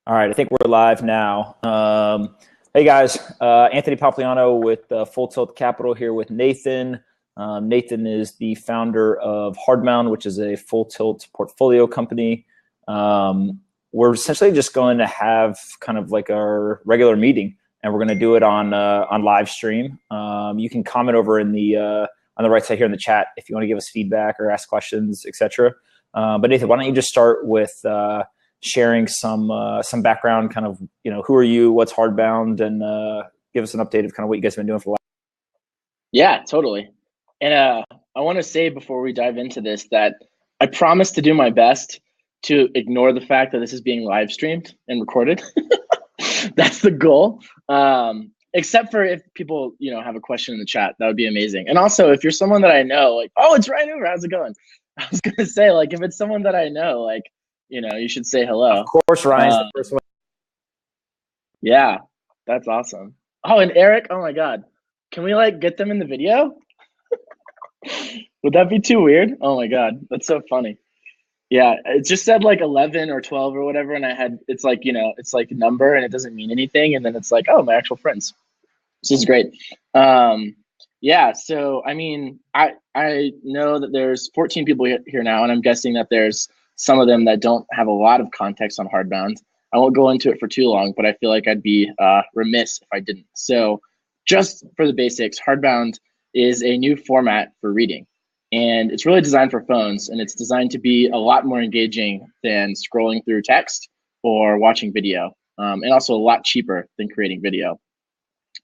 All right, I think we're live now. Hey guys, Anthony Papliano with Full Tilt Capital here with Nathan. Nathan is the founder of Hardbound, which is a full tilt portfolio company. We're essentially just going to have kind of like our regular meeting, and we're going to do it on live stream. You can comment over in the on the right side here in the chat if you want to give us feedback or ask questions, etc. But Nathan, why don't you just start with sharing some background, kind of, who are you, what's Hardbound, and give us an update of kind of what you guys have been doing for the last. Yeah, totally. And I want to say before we dive into this that I promise to do my best to ignore the fact that this is being live streamed and recorded. That's the goal. Except for if people, have a question in the chat, that would be amazing. And also, if you're someone that I know, like, oh, it's Ryan Hoover, how's it going? I was gonna say, like, if it's someone that I know, like, you should say hello. Of course, Ryan's the first one. Yeah, that's awesome. Oh, and Eric, oh my God. Can we get them in the video? Would that be too weird? Oh my God, that's so funny. Yeah, it just said 11 or 12 or whatever, and it's like a number and it doesn't mean anything, and then it's like, oh, my actual friends. This is great. Yeah, so I mean, I know that there's 14 people here now, and I'm guessing that there's some of them that don't have a lot of context on Hardbound. I won't go into it for too long, but I feel like I'd be remiss if I didn't. So just for the basics, Hardbound is a new format for reading. And it's really designed for phones, and it's designed to be a lot more engaging than scrolling through text or watching video, and also a lot cheaper than creating video.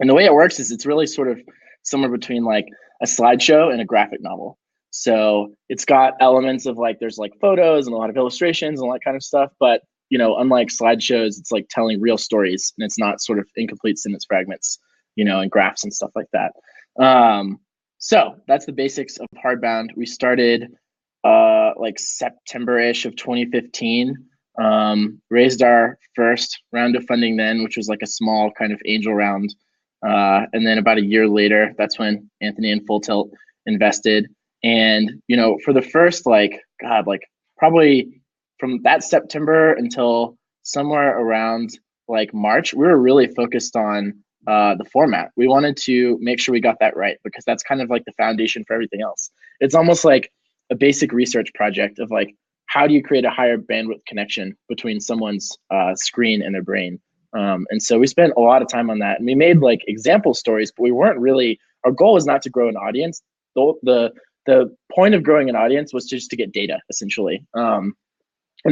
And the way it works is it's really sort of somewhere between like a slideshow and a graphic novel. So it's got elements of there's photos and a lot of illustrations and all that kind of stuff. But, unlike slideshows, it's like telling real stories, and it's not sort of incomplete sentence fragments, and graphs and stuff like that. So that's the basics of Hardbound. We started September-ish of 2015, raised our first round of funding then, which was like a small kind of angel round. And then about a year later, that's when Anthony and Full Tilt invested. And, for the first, probably from that September until somewhere around March, we were really focused on the format. We wanted to make sure we got that right, because that's kind of like the foundation for everything else. It's almost like a basic research project of how do you create a higher bandwidth connection between someone's screen and their brain. And so we spent a lot of time on that, and we made example stories, but we weren't really, our goal was not to grow an audience. The point of growing an audience was just to get data, essentially. And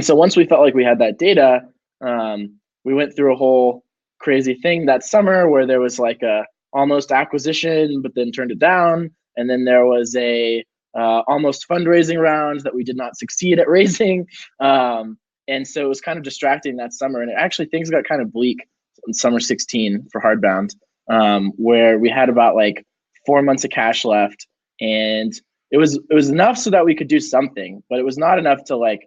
so once we felt like we had that data, we went through a whole crazy thing that summer where there was a almost acquisition, but then turned it down. And then there was a almost fundraising round that we did not succeed at raising. And so it was kind of distracting that summer. And actually things got kind of bleak in summer 16 for Hardbound, where we had about 4 months of cash left. And it was enough so that we could do something, but it was not enough to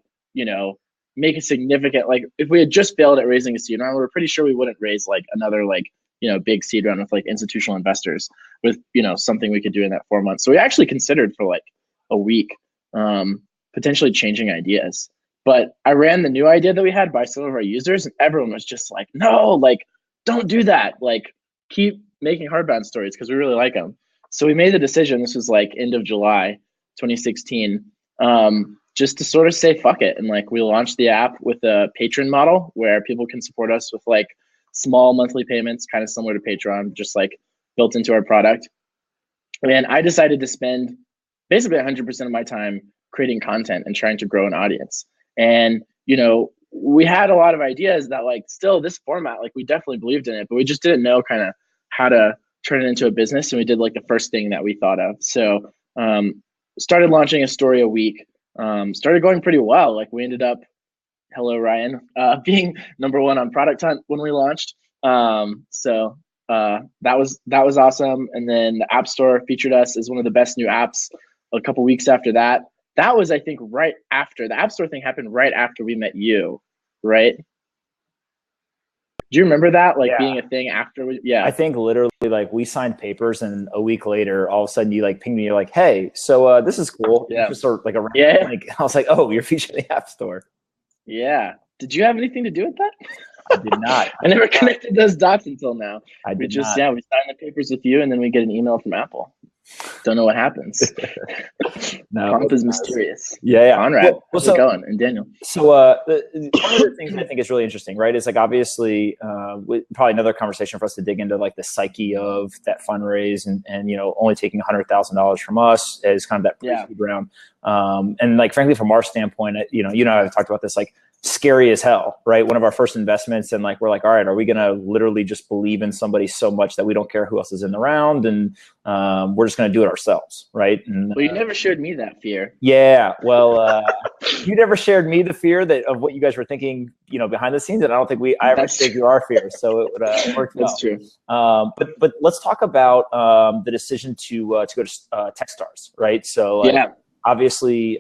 make a significant, if we had just failed at raising a seed round, we were pretty sure we wouldn't raise another big seed round with institutional investors with, something we could do in that 4 months. So we actually considered for a week, potentially changing ideas. But I ran the new idea that we had by some of our users, and everyone was just no, don't do that. Keep making Hardbound stories because we really like them. So we made the decision, this was end of July 2016, just to sort of say fuck it. And we launched the app with a patron model where people can support us with small monthly payments, kind of similar to Patreon, just built into our product. And I decided to spend basically 100% of my time creating content and trying to grow an audience. And, we had a lot of ideas that still this format, we definitely believed in it, but we just didn't know kind of how to turn it into a business. And we did the first thing that we thought of. So started launching a story a week, started going pretty well. We ended up, hello, Ryan, being #1 on Product Hunt when we launched. So that was awesome. And then the App Store featured us as one of the best new apps a couple weeks after that. That was, I think, right after the App Store thing happened, right after we met you, right? Do you remember that, Yeah. being a thing after we? Yeah. I think literally we signed papers, and a week later, all of a sudden you pinged me. You're like, hey, so this is cool. Yeah. Just sort of yeah. I was like, oh, you're featured in the App Store. Yeah. Did you have anything to do with that? I did not. I never connected those dots until now. I We did just, not. we sign the papers with you, and then we get an email from Apple. Don't know what happens. No, Pomp is nice. mysterious. Yeah. Conrad, how's it going? And Daniel. So one of the things I think is really interesting, right, is like obviously probably another conversation for us to dig into like the psyche of that fundraise and you know, only taking $100,000 from us as kind of that pre-seed round. And like, frankly, from our standpoint, you know, you and I have talked about this, like, scary as hell, right? One of our first investments, and like, we're like, all right, are we going to literally just believe in somebody so much that we don't care who else is in the round, and we're just going to do it ourselves, right? And well, you never showed me that fear. Yeah, well, you never shared me the fear of what you guys were thinking, you know, behind the scenes, and I don't think I ever shared you our fear, so it would work well. That's true. But let's talk about the decision to go to TechStars, right? So obviously,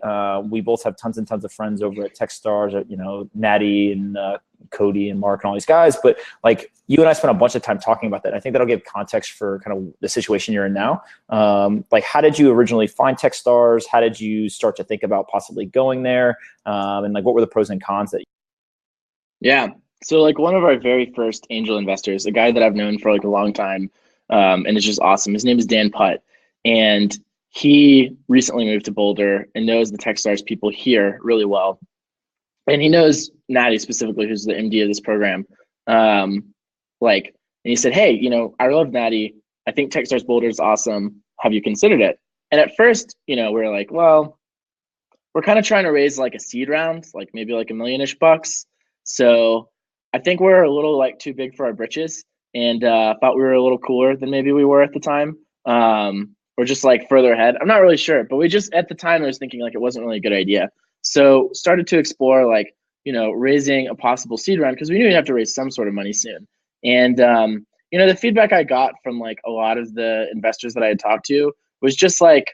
we both have tons and tons of friends over at TechStars, you know, Natty and Cody and Mark and all these guys. But like, you and I spent a bunch of time talking about that. I think that'll give context for kind of the situation you're in now. Like, how did you originally find TechStars? How did you start to think about possibly going there? And like, what were the pros and cons that? So like, one of our very first angel investors, a guy that I've known for like a long time, and it's just awesome. His name is Dan Putt, and he recently moved to Boulder and knows the TechStars people here really well. And he knows Natty specifically, who's the MD of this program. And he said, hey, you know, I love Natty. I think TechStars Boulder is awesome. Have you considered it? And at first, you know, we're like, well, we're kind of trying to raise like a seed round, like maybe like $1 million-ish bucks. So I think we're a little like too big for our britches, and thought we were a little cooler than maybe we were at the time. Or just like further ahead. I'm not really sure, but we just, at the time, I was thinking like it wasn't really a good idea. So started to explore like, you know, raising a possible seed round, because we knew we'd have to raise some sort of money soon. And, you know, the feedback I got from like a lot of the investors that I had talked to was just like,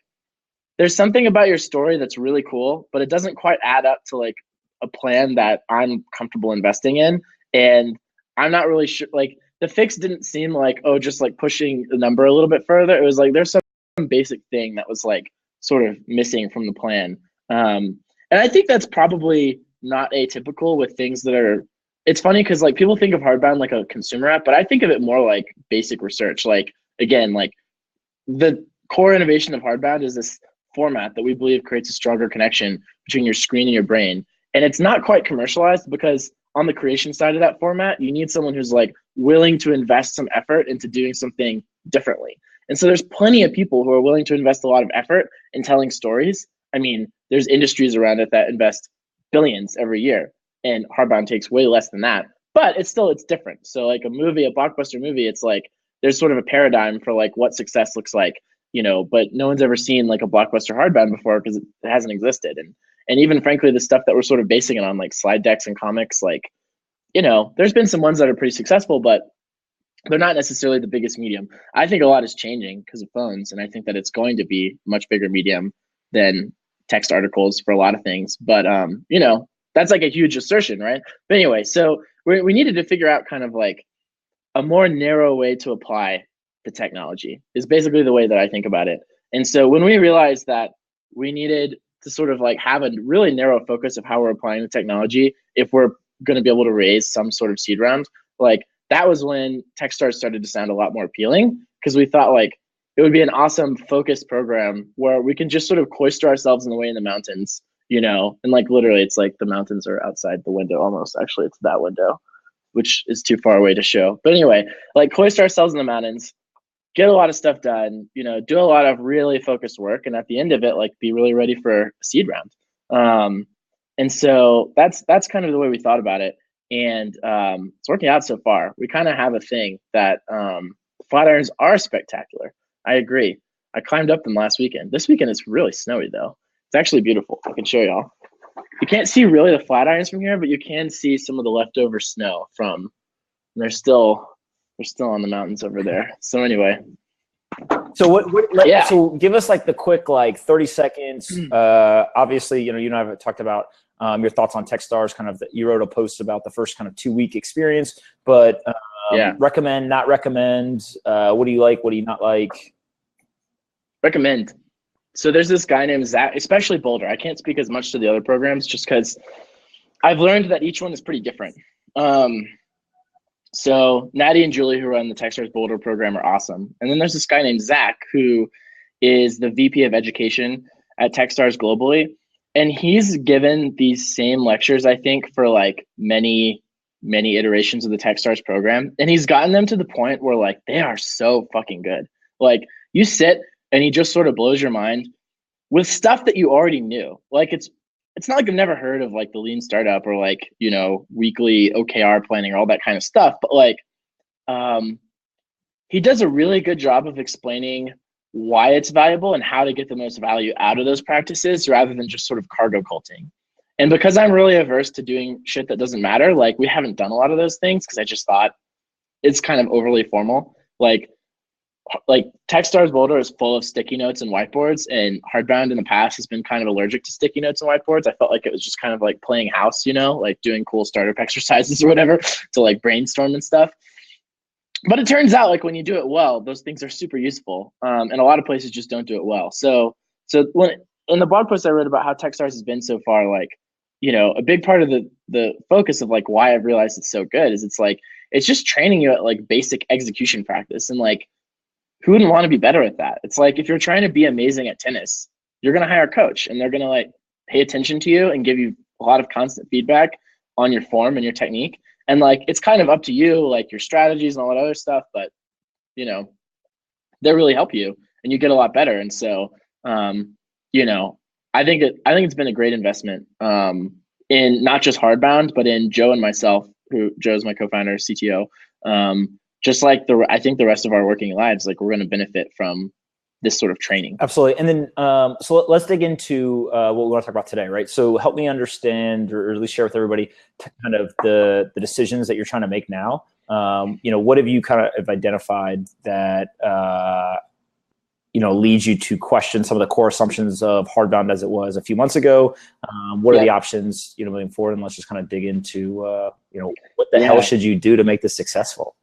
there's something about your story that's really cool, but it doesn't quite add up to like a plan that I'm comfortable investing in. And I'm not really sure, like the fix didn't seem like, oh, just like pushing the number a little bit further. It was like, there's some basic thing that was like sort of missing from the plan. And I think that's probably not atypical with things that are, it's funny because like people think of Hardbound like a consumer app, but I think of it more like basic research. Like, again, like the core innovation of Hardbound is this format that we believe creates a stronger connection between your screen and your brain. And it's not quite commercialized, because on the creation side of that format, you need someone who's like willing to invest some effort into doing something differently. And so there's plenty of people who are willing to invest a lot of effort in telling stories. I mean, there's industries around it that invest billions every year, and Hardbound takes way less than that, but it's different. So like a blockbuster movie, it's like, there's sort of a paradigm for like what success looks like, you know, but no one's ever seen like a blockbuster Hardbound before, because it hasn't existed. And even frankly, the stuff that we're sort of basing it on, like slide decks and comics, like, you know, there's been some ones that are pretty successful, but they're not necessarily the biggest medium. I think a lot is changing because of phones, and I think that it's going to be a much bigger medium than text articles for a lot of things. But you know, that's like a huge assertion, right? But anyway, so we needed to figure out kind of like a more narrow way to apply the technology, is basically the way that I think about it. And so when we realized that we needed to sort of like have a really narrow focus of how we're applying the technology, if we're going to be able to raise some sort of seed round, like that was when TechStars started to sound a lot more appealing, because we thought like it would be an awesome focused program where we can just sort of cloister ourselves in the way in the mountains, you know, and like literally it's like the mountains are outside the window almost. Actually, it's that window, which is too far away to show. But anyway, like cloister ourselves in the mountains, get a lot of stuff done, you know, do a lot of really focused work, and at the end of it, like be really ready for a seed round. And so that's kind of the way we thought about it. And it's working out so far. We kind of have a thing that flat irons are spectacular. I agree. I climbed up them last weekend. This weekend it's really snowy though. It's actually beautiful. I can show y'all. You can't see really the flat irons from here, but you can see some of the leftover snow from. They're still on the mountains over there. So anyway. So so give us like the quick like 30 seconds. Obviously, you know, you and I have talked about your thoughts on TechStars, kind of you wrote a post about the first kind of 2-week experience, but recommend, not recommend, what do you like, what do you not like? Recommend. So there's this guy named Zach, especially Boulder. I can't speak as much to the other programs just because I've learned that each one is pretty different. So Natty and Julie, who run the TechStars Boulder program, are awesome. And then there's this guy named Zach, who is the VP of Education at TechStars globally. And he's given these same lectures, I think, for like many iterations of the TechStars program. And he's gotten them to the point where like they are so fucking good. Like you sit and he just sort of blows your mind with stuff that you already knew. Like it's not like I've never heard of like the lean startup or like, you know, weekly OKR planning or all that kind of stuff. But like he does a really good job of explaining why it's valuable and how to get the most value out of those practices rather than just sort of cargo culting. And because I'm really averse to doing shit that doesn't matter, like we haven't done a lot of those things because I just thought it's kind of overly formal. Like TechStars Boulder is full of sticky notes and whiteboards, and Hardbound in the past has been kind of allergic to sticky notes and whiteboards. I felt like it was just kind of like playing house, you know, like doing cool startup exercises or whatever to like brainstorm and stuff. But it turns out like when you do it well, those things are super useful. And a lot of places just don't do it well. So when in the blog post I wrote about how TechStars has been so far, like, you know, a big part of the focus of like why I've realized it's so good is it's like it's just training you at like basic execution practice. And like who wouldn't want to be better at that? It's like if you're trying to be amazing at tennis, you're gonna hire a coach and they're gonna like pay attention to you and give you a lot of constant feedback on your form and your technique. And like it's kind of up to you, like your strategies and all that other stuff, but you know, they really help you and you get a lot better. And so you know, I think it's been a great investment in not just Hardbound, but in Joe and myself, who Joe's my co-founder, CTO. Just like I think the rest of our working lives, like we're going to benefit from this sort of training. Absolutely. And then, so let's dig into what we want to talk about today, right? So help me understand, or at least share with everybody kind of the decisions that you're trying to make now. You know, what have you kind of identified that, you know, leads you to question some of the core assumptions of Hardbound as it was a few months ago? What are the options, you know, moving forward? And let's just kind of dig into, you know, what the hell should you do to make this successful?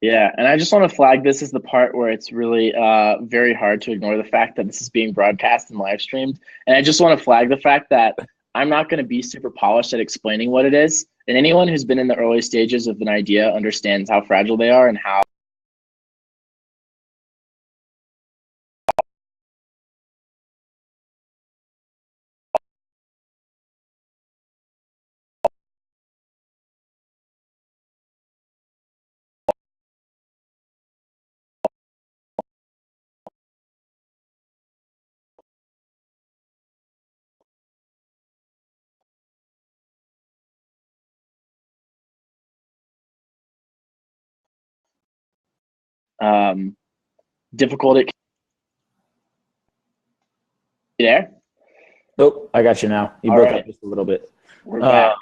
Yeah, and I just want to flag this is the part where it's really very hard to ignore the fact that this is being broadcast and live streamed. And I just want to flag the fact that I'm not going to be super polished at explaining what it is. And anyone who's been in the early stages of an idea understands how fragile they are and how difficult it can be there. Nope, I got you now. You broke up just a little bit. We're back.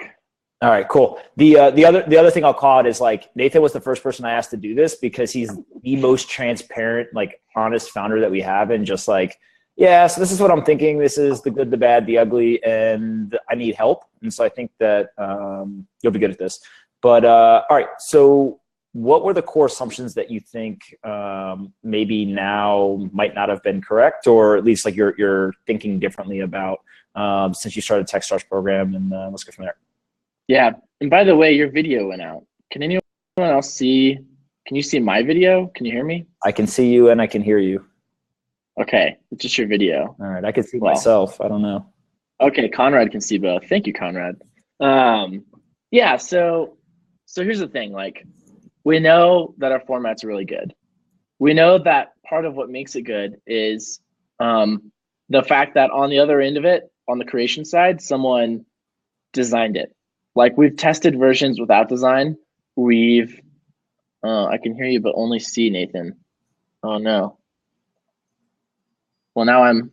All right, cool. The other thing I'll call it is like Nathan was the first person I asked to do this because he's the most transparent, like honest founder that we have, and just like, yeah, so this is what I'm thinking. This is the good, the bad, the ugly, and I need help. And so I think that you'll be good at this. But all right, so what were the core assumptions that you think maybe now might not have been correct, or at least like you're thinking differently about since you started TechStars program? And let's go from there. Yeah, and by the way, your video went out. Can anyone else see? Can you see my video? Can you hear me? I can see you and I can hear you. Okay, it's just your video. All right, I can see myself. I don't know. Okay, Conrad can see both. Thank you, Conrad. Yeah, so here's the thing. Like, we know that our format's really good. We know that part of what makes it good is the fact that on the other end of it, on the creation side, someone designed it. Like we've tested versions without design. I can hear you, but only see Nathan. Oh no. Well, now I'm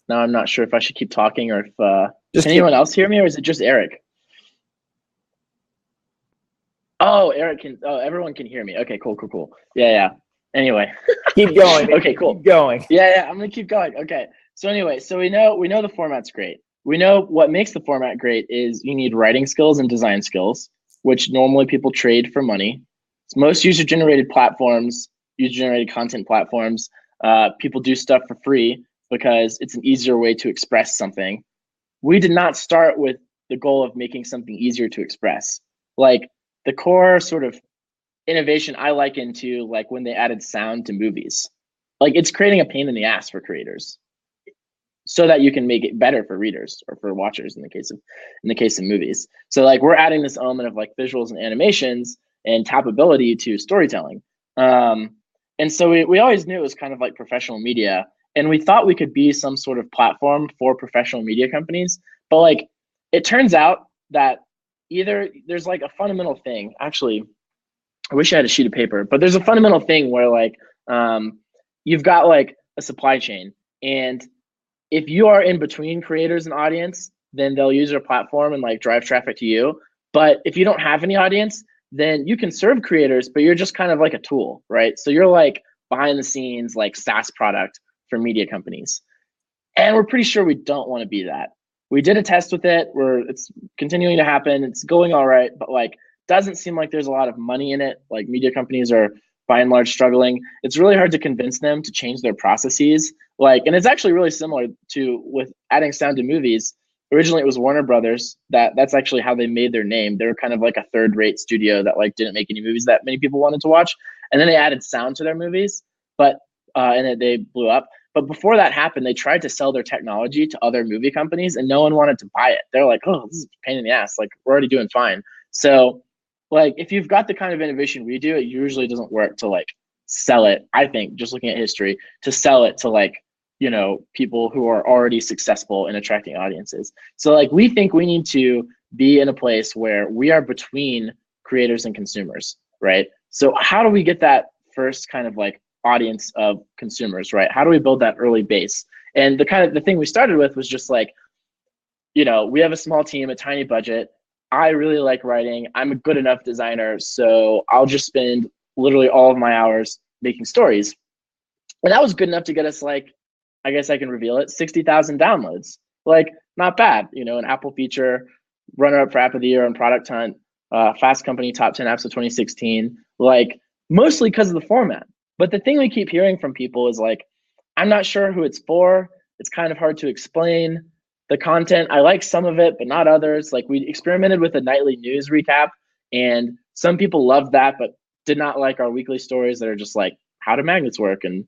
not sure if I should keep talking or if can anyone else hear me, or is it just Eric? Oh, Eric can. Oh, everyone can hear me. Okay, cool. Yeah. Anyway, keep going. Okay, cool. Keep going. Yeah. I'm gonna keep going. Okay. So anyway, so we know the format's great. We know what makes the format great is you need writing skills and design skills, which normally people trade for money. So most user-generated platforms, user-generated content platforms, people do stuff for free because it's an easier way to express something. We did not start with the goal of making something easier to express. Like the core sort of innovation I liken to like when they added sound to movies. Like it's creating a pain in the ass for creators so that you can make it better for readers or for watchers in the case of movies. So like we're adding this element of like visuals and animations and tappability to storytelling. And so we always knew it was kind of like professional media, and we thought we could be some sort of platform for professional media companies. But like it turns out that either there's like a fundamental thing. Actually, I wish I had a sheet of paper, but there's a fundamental thing where like you've got like a supply chain, and if you are in between creators and audience, then they'll use your platform and like drive traffic to you. But if you don't have any audience, then you can serve creators, but you're just kind of like a tool, right? So you're like behind the scenes, like SaaS product for media companies. And we're pretty sure we don't want to be that. We did a test with it where it's continuing to happen. It's going all right, but like doesn't seem like there's a lot of money in it. Like media companies are by and large struggling. It's really hard to convince them to change their processes. Like, and it's actually really similar to with adding sound to movies. Originally it was Warner Brothers. That's actually how they made their name. They're kind of like a third-rate studio that like didn't make any movies that many people wanted to watch. And then they added sound to their movies, but and they blew up. But before that happened, they tried to sell their technology to other movie companies and no one wanted to buy it. They're like, oh, this is a pain in the ass. Like we're already doing fine. So like if you've got the kind of innovation we do, it usually doesn't work to like sell it. I think just looking at history, to sell it to like, you know, people who are already successful in attracting audiences. So like we think we need to be in a place where we are between creators and consumers, right? So how do we get that first kind of like audience of consumers, right? How do we build that early base? And the thing we started with was just like, you know, we have a small team, a tiny budget. I really like writing. I'm a good enough designer, so I'll just spend literally all of my hours making stories. And that was good enough to get us like, I guess I can reveal it, 60,000 downloads. Like not bad, you know, an Apple feature, runner up for App of the Year on Product Hunt, Fast Company top 10 apps of 2016, like mostly because of the format. But the thing we keep hearing from people is like, I'm not sure who it's for. It's kind of hard to explain. The content, I like some of it, but not others. Like we experimented with a nightly news recap and some people loved that, but did not like our weekly stories that are just like, how do magnets work? And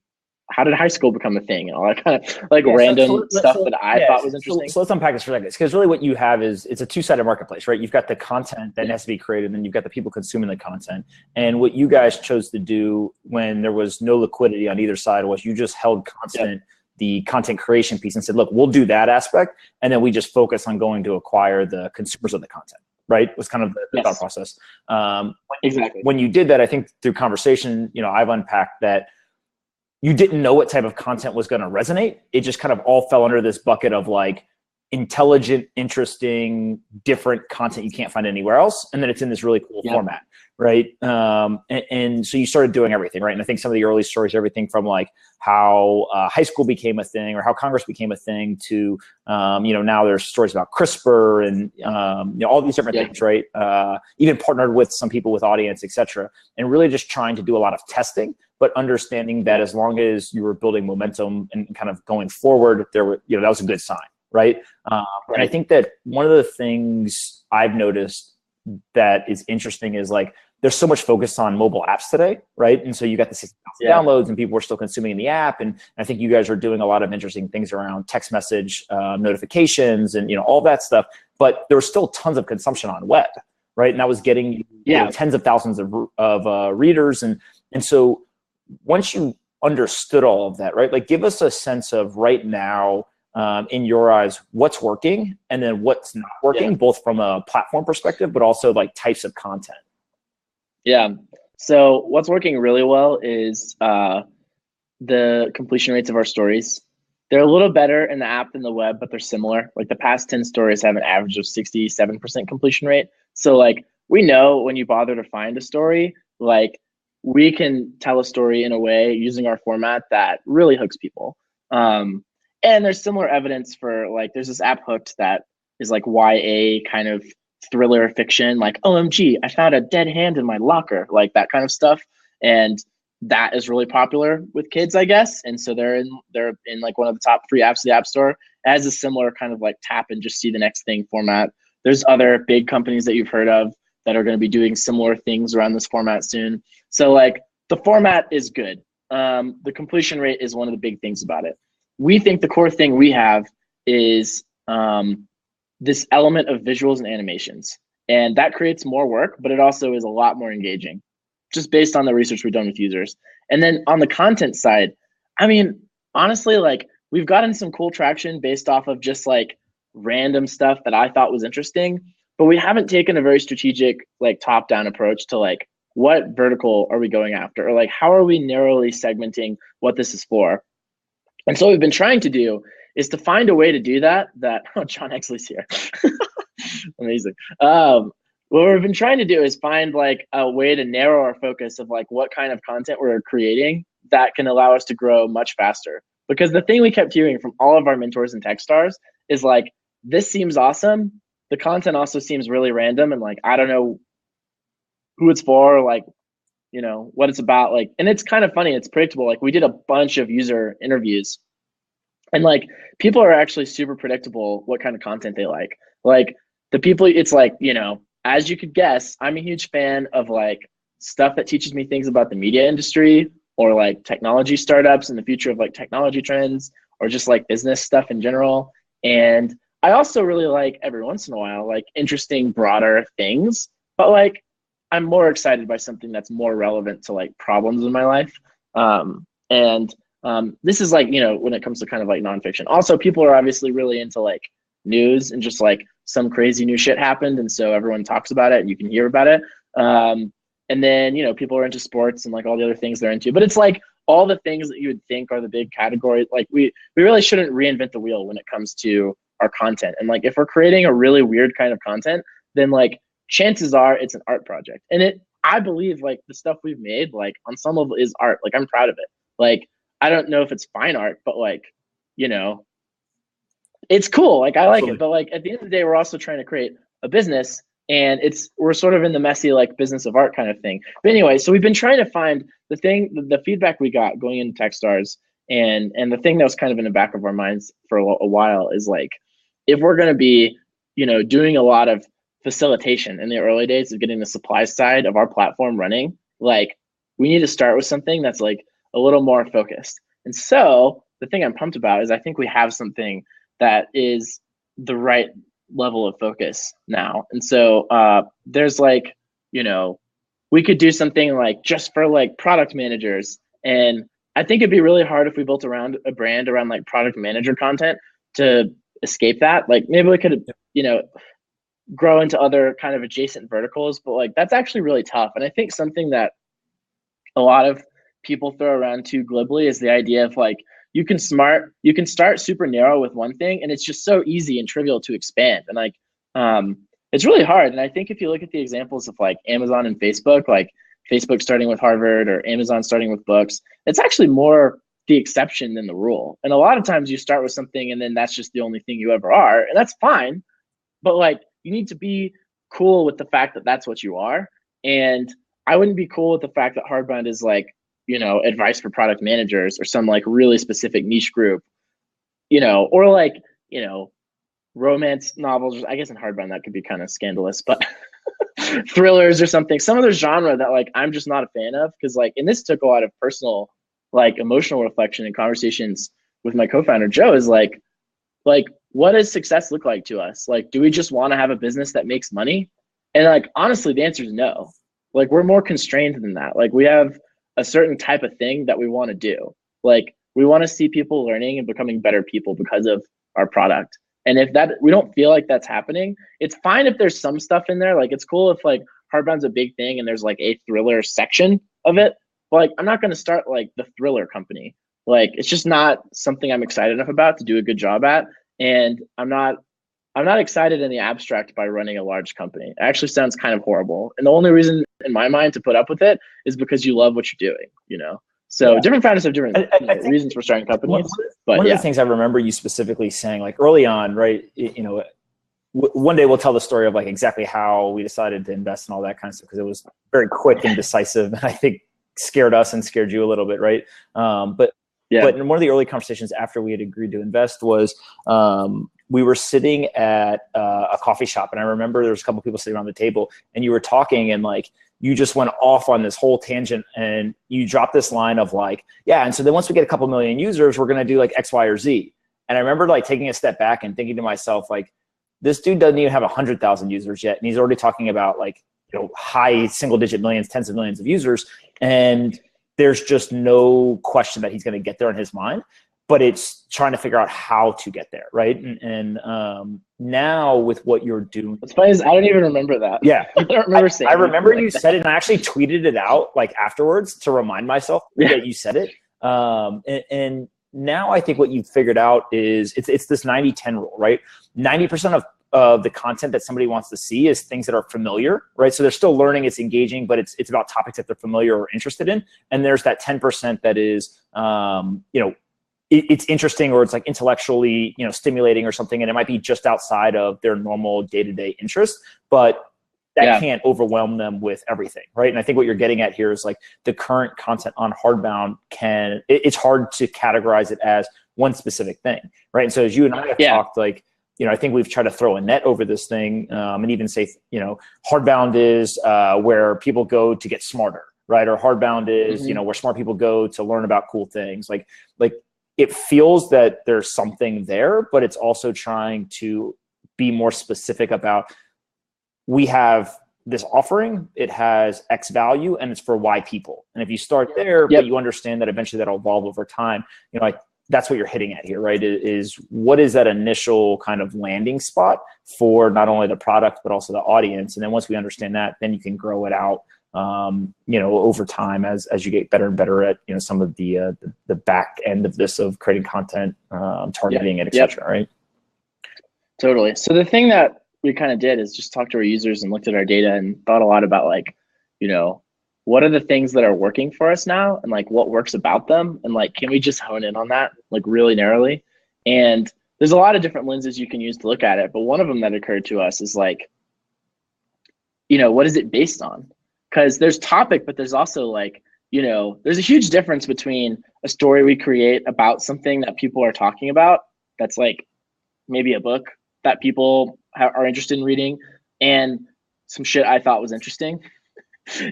how did high school become a thing? And all that kind of like random stuff that I thought was interesting. So let's unpack this for a second. Because really what you have is it's a two-sided marketplace, right? You've got the content that has to be created, and then you've got the people consuming the content. And what you guys chose to do when there was no liquidity on either side was you just held constant the content creation piece and said, look, we'll do that aspect. And then we just focus on going to acquire the consumers of the content, right? It was kind of the thought process. Exactly. When you did that, I think through conversation, you know, I've unpacked that you didn't know what type of content was going to resonate. It just kind of all fell under this bucket of like intelligent, interesting, different content you can't find anywhere else. And then it's in this really cool format, right? And so you started doing everything, right? And I think some of the early stories, everything from like how high school became a thing or how Congress became a thing to, you know, now there's stories about CRISPR and, you know, all these different things, right? Even partnered with some people with audience, et cetera, and really just trying to do a lot of testing, but understanding that as long as you were building momentum and kind of going forward, there were, you know, that was a good sign, right? And I think that one of the things I've noticed that is interesting is like, there's so much focus on mobile apps today, right? And so you got the 60,000 downloads and people are still consuming the app. And I think you guys are doing a lot of interesting things around text message notifications and, you know, all that stuff. But there was still tons of consumption on web, right? And that was getting you know, tens of thousands of readers. And so once you understood all of that, right? Like give us a sense of right now, in your eyes, what's working and then what's not working, both from a platform perspective, but also like types of content. Yeah. So what's working really well is the completion rates of our stories. They're a little better in the app than the web, but they're similar. Like the past 10 stories have an average of 67% completion rate. So like we know when you bother to find a story, like we can tell a story in a way using our format that really hooks people. And there's similar evidence for like, there's this app Hooked that is like YA kind of thriller fiction, like OMG, I found a dead hand in my locker, like that kind of stuff. And that is really popular with kids, I guess. And so they're in like one of the top 3 apps of the App Store. It has a similar kind of like tap and just see the next thing format. There's other big companies that you've heard of that are going to be doing similar things around this format soon. So like the format is good. The completion rate is one of the big things about it. We think the core thing we have is this element of visuals and animations. And that creates more work, but it also is a lot more engaging, just based on the research we've done with users. And then on the content side, I mean, honestly, like we've gotten some cool traction based off of just like random stuff that I thought was interesting, but we haven't taken a very strategic, like top-down approach to like, what vertical are we going after? Or like, how are we narrowly segmenting what this is for? And so what we've been trying to do is to find a way to do that, oh, John Exley's here. Amazing. What we've been trying to do is find like a way to narrow our focus of like what kind of content we're creating that can allow us to grow much faster. Because the thing we kept hearing from all of our mentors in TechStars is like, this seems awesome. The content also seems really random and like, I don't know who it's for, like, you know, what it's about. Like, and it's kind of funny, it's predictable. Like we did a bunch of user interviews and like people are actually super predictable what kind of content they like. Like the people, it's like, you know, as you could guess, I'm a huge fan of like stuff that teaches me things about the media industry or like technology startups and the future of like technology trends or just like business stuff in general. And I also really like every once in a while, like interesting, broader things, but like I'm more excited by something that's more relevant to like problems in my life. This is like, you know, when it comes to kind of like nonfiction. Also, people are obviously really into like news and just like some crazy new shit happened. And so everyone talks about it and you can hear about it. And then, you know, people are into sports and like all the other things they're into. But it's like all the things that you would think are the big categories. Like we really shouldn't reinvent the wheel when it comes to our content. And like if we're creating a really weird kind of content, then like chances are it's an art project. And I believe like the stuff we've made, like on some level is art. Like I'm proud of it. Like I don't know if it's fine art, but like, you know, it's cool. Like I like it. But like at the end of the day, we're also trying to create a business and we're sort of in the messy like business of art kind of thing. But anyway, so we've been trying to find the feedback we got going into TechStars and the thing that was kind of in the back of our minds for a while is like, if we're going to be, you know, doing a lot of facilitation in the early days of getting the supply side of our platform running, like we need to start with something that's like a little more focused. And so the thing I'm pumped about is I think we have something that is the right level of focus now. And so there's like, you know, we could do something like just for like product managers. And I think it'd be really hard if we built around a brand around like product manager content to escape that. Like maybe we could, you know, grow into other kind of adjacent verticals, but like that's actually really tough. And I think something that a lot of people throw around too glibly is the idea of like, you can start super narrow with one thing and it's just so easy and trivial to expand. And like, it's really hard. And I think if you look at the examples of like Amazon and Facebook, like Facebook starting with Harvard or Amazon starting with books, it's actually more the exception than the rule. And a lot of times you start with something and then that's just the only thing you ever are. And that's fine. But like, you need to be cool with the fact that that's what you are. And I wouldn't be cool with the fact that Hardbound is like, you know, advice for product managers or some like really specific niche group, you know, or like, you know, romance novels. I guess in Hardbound that could be kind of scandalous, but thrillers or something, some other genre that like I'm just not a fan of. Cause like, and this took a lot of personal, like emotional reflection and conversations with my co-founder, Joe, is like, what does success look like to us? Like, do we just want to have a business that makes money? And like, honestly, the answer is no. Like, we're more constrained than that. Like, we have a certain type of thing that we want to do. Like, we want to see people learning and becoming better people because of our product. And if that, we don't feel like that's happening, it's fine if there's some stuff in there. Like, it's cool if like Hardbound's a big thing and there's like a thriller section of it. But like, I'm not going to start like the thriller company. Like, it's just not something I'm excited enough about to do a good job at. And I'm not excited in the abstract by running a large company. It actually sounds kind of horrible. And the only reason in my mind to put up with it is because you love what you're doing, you know? So yeah. Different founders have different reasons for starting companies. One of the things I remember you specifically saying, like early on, right? You know, one day we'll tell the story of like exactly how we decided to invest and all that kind of stuff, because it was very quick and decisive. And I think scared us and scared you a little bit, right? But in one of the early conversations after we had agreed to invest was we were sitting at a coffee shop, and I remember there was a couple people sitting around the table, and you were talking, and like you just went off on this whole tangent, and you dropped this line of like, yeah, and so then once we get a couple million users, we're going to do like X, Y, or Z. And I remember like taking a step back and thinking to myself, like, this dude doesn't even have 100,000 users yet, and he's already talking about like, you know, high single-digit millions, tens of millions of users, and there's just no question that he's going to get there in his mind. But it's trying to figure out how to get there, right? And now with what you're doing, what's funny is I don't even remember that. Yeah, I don't remember saying. I remember you said it, and I actually tweeted it out like afterwards to remind myself that you said it. And now I think what you've figured out is it's this 90-10 rule, right? 90% of the content that somebody wants to see is things that are familiar, right? So they're still learning, it's engaging, but it's about topics that they're familiar or interested in. And there's that 10% that is, you know, it's interesting, or it's like intellectually, you know, stimulating or something, and it might be just outside of their normal day-to-day interest, but that can't overwhelm them with everything, right? And I think what you're getting at here is like the current content on Hardbound it's hard to categorize it as one specific thing, right? And so as you and I have talked, like, you know, I think we've tried to throw a net over this thing, and even say, you know, Hardbound is where people go to get smarter, right? Or Hardbound is, you know, where smart people go to learn about cool things. Like it feels that there's something there, but it's also trying to be more specific about, we have this offering, it has X value, and it's for Y people. And if you start there, but you understand that eventually that'll evolve over time, you know, like that's what you're hitting at here, right? Is what is that initial kind of landing spot for not only the product, but also the audience. And then once we understand that, then you can grow it out, you know, over time as you get better and better at, you know, some of the back end of this of creating content, targeting it, et cetera, right? Totally. So the thing that we kind of did is just talk to our users and looked at our data and thought a lot about like, you know, what are the things that are working for us now, and like what works about them, and like can we just hone in on that like really narrowly? And there's a lot of different lenses you can use to look at it, but one of them that occurred to us is like, you know, what is it based on? Because there's topic, but there's also like, you know, there's a huge difference between a story we create about something that people are talking about, that's like maybe a book that people are interested in reading, and some shit I thought was interesting.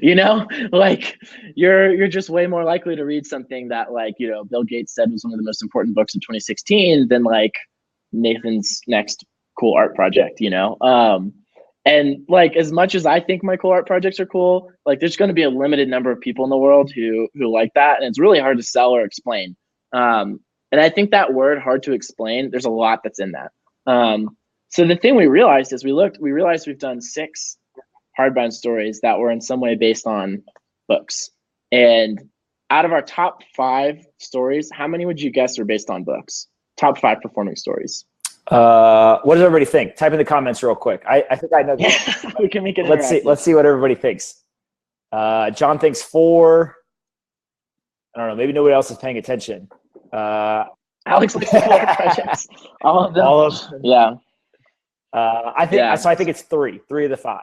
You know, like you're just way more likely to read something that, like, you know, Bill Gates said was one of the most important books of 2016 than like Nathan's next cool art project, you know? And like, as much as I think my cool art projects are cool, like there's going to be a limited number of people in the world who like that. And it's really hard to sell or explain. And I think that word hard to explain, there's a lot that's in that. So the thing we realized is we realized we've done 6 Hardbound stories that were in some way based on books. And out of our top 5 stories, how many would you guess are based on books? Top 5 performing stories. What does everybody think? Type in the comments real quick. I think I know. We can make it. Let's see what everybody thinks. John thinks 4. I don't know. Maybe nobody else is paying attention. Alex likes 4 projects. All of them. Yeah. I think it's 3. 3 of the 5.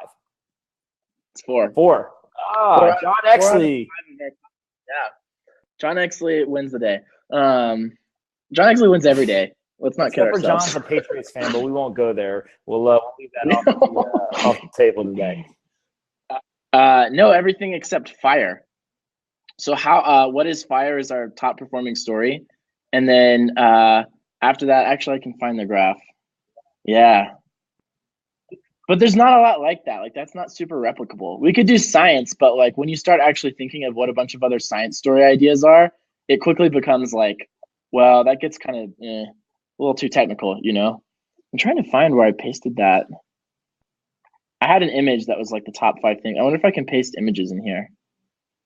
It's 4. 4. Ah, John Exley. Yeah. John Exley wins the day. John Exley wins every day. Let's not kid ourselves. John's a Patriots fan, but we won't go there. We'll leave that off the table today. No, everything except Fire. So what is Fire is our top performing story. And then after that, actually I can find the graph. Yeah. But there's not a lot like that. Like that's not super replicable. We could do science, but like when you start actually thinking of what a bunch of other science story ideas are, it quickly becomes like, well, that gets kind of a little too technical, you know? I'm trying to find where I pasted that. I had an image that was like the top 5 things. I wonder if I can paste images in here.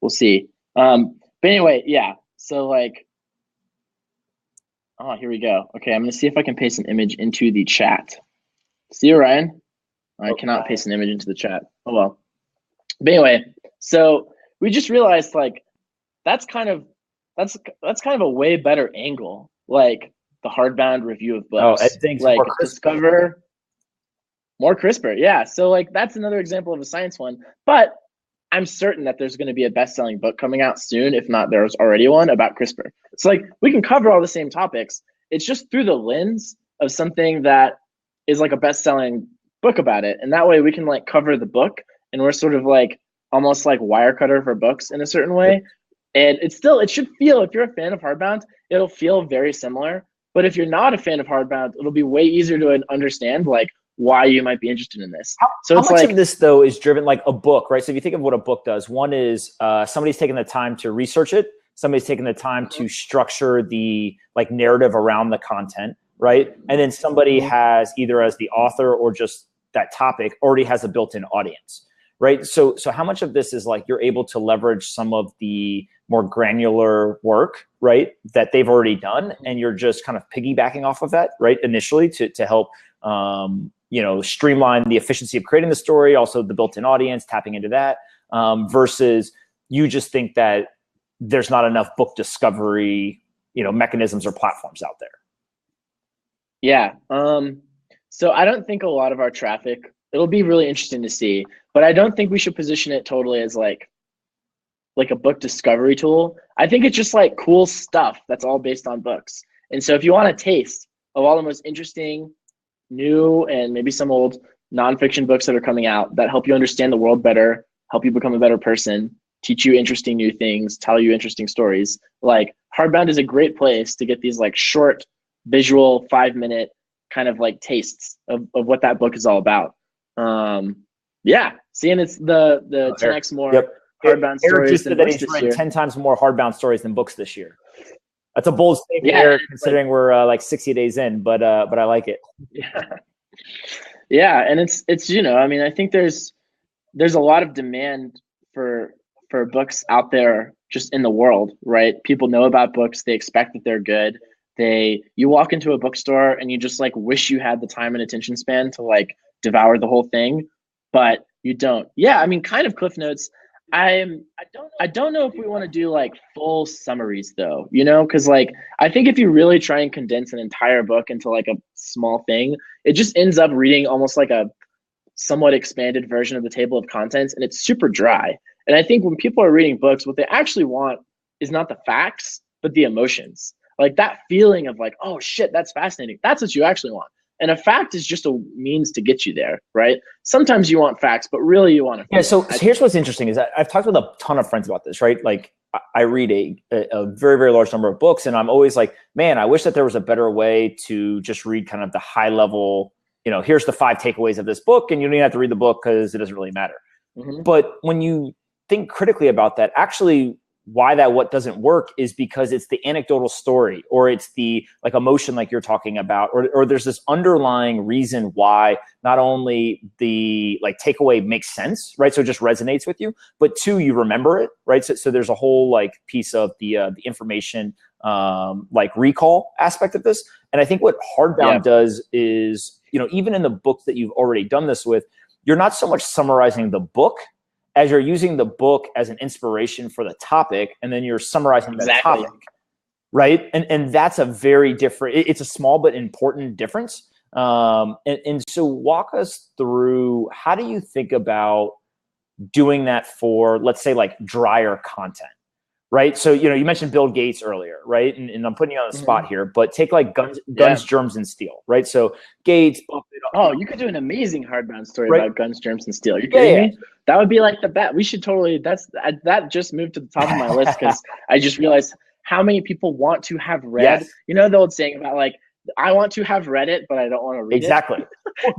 We'll see. But anyway, yeah. So like, oh, here we go. Okay, I'm gonna see if I can paste an image into the chat. See you, Ryan? I cannot paste an image into the chat. Oh well. But anyway, so we just realized like that's kind of a way better angle, like the Hardbound review of books. Oh, Ed thinks like more discover more CRISPR. Yeah. So like that's another example of a science one. But I'm certain that there's going to be a best-selling book coming out soon, if not there's already one about CRISPR. It's like we can cover all the same topics. It's just through the lens of something that is like a best-selling book about it. And that way we can like cover the book, and we're sort of like almost like Wirecutter for books in a certain way. And it should feel, if you're a fan of Hardbound, it'll feel very similar. But if you're not a fan of Hardbound, it'll be way easier to understand like why you might be interested in this. How much of this though is driven like a book, right? So if you think of what a book does, one is somebody's taking the time to research it. Somebody's taking the time to structure the like narrative around the content, right? And then somebody has, either as the author or just that topic, already has a built-in audience, right? So how much of this is like you're able to leverage some of the more granular work, right, that they've already done, and you're just kind of piggybacking off of that, right, initially to help you know, streamline the efficiency of creating the story, also the built-in audience, tapping into that, versus you just think that there's not enough book discovery, you know, mechanisms or platforms out there? Yeah. So I don't think a lot of our traffic, it'll be really interesting to see, but I don't think we should position it totally as like a book discovery tool. I think it's just like cool stuff that's all based on books. And so if you want a taste of all the most interesting, new, and maybe some old nonfiction books that are coming out that help you understand the world better, help you become a better person, teach you interesting new things, tell you interesting stories, like Hardbound is a great place to get these like short visual 5-minute kind of like tastes of what that book is all about. Yeah, seeing it's the 10x more Hardbound stories than books this year. 10 times more Hardbound stories than books this year. That's a bold statement, Eric, considering like, we're like 60 days in, but I like it. Yeah, and it's you know, I mean, I think there's a lot of demand for books out there just in the world, right? People know about books, they expect that they're good. You walk into a bookstore and you just like wish you had the time and attention span to like devour the whole thing, but you don't. Yeah, I mean, kind of Cliff Notes. I don't know if we want to do like full summaries though, you know, because like I think if you really try and condense an entire book into like a small thing, it just ends up reading almost like a somewhat expanded version of the table of contents, and it's super dry. And I think when people are reading books, what they actually want is not the facts, but the emotions. Like that feeling of like, oh shit, that's fascinating. That's what you actually want. And a fact is just a means to get you there, right? Sometimes you want facts, but really you want to. Yeah. So here's what's interesting is that I've talked with a ton of friends about this, right? Like I read a very, very large number of books, and I'm always like, man, I wish that there was a better way to just read kind of the high level, you know, here's the 5 takeaways of this book, and you don't even have to read the book because it doesn't really matter. But when you think critically about that, actually why what doesn't work is because it's the anecdotal story, or it's the like emotion like you're talking about, or there's this underlying reason why not only the like takeaway makes sense, right? So it just resonates with you, but 2, you remember it, right? So there's a whole like piece of the information like recall aspect of this. And I think what Hardbound does is, you know, even in the books that you've already done this with, you're not so much summarizing the book as you're using the book as an inspiration for the topic, and then you're summarizing that topic, right? And that's a very different, it's a small but important difference. And so walk us through, how do you think about doing that for, let's say, like drier content, right? So, you know, you mentioned Bill Gates earlier, right? And I'm putting you on the spot here, but take like guns, germs, and steel, right? So Gates. Oh, you could do an amazing Hardbound story about guns, germs, and steel. You're kidding me? That would be like the bet. We should totally, that just moved to the top of my list because I just realized how many people want to have read, you know, the old saying about like, I want to have read it, but I don't want to read it.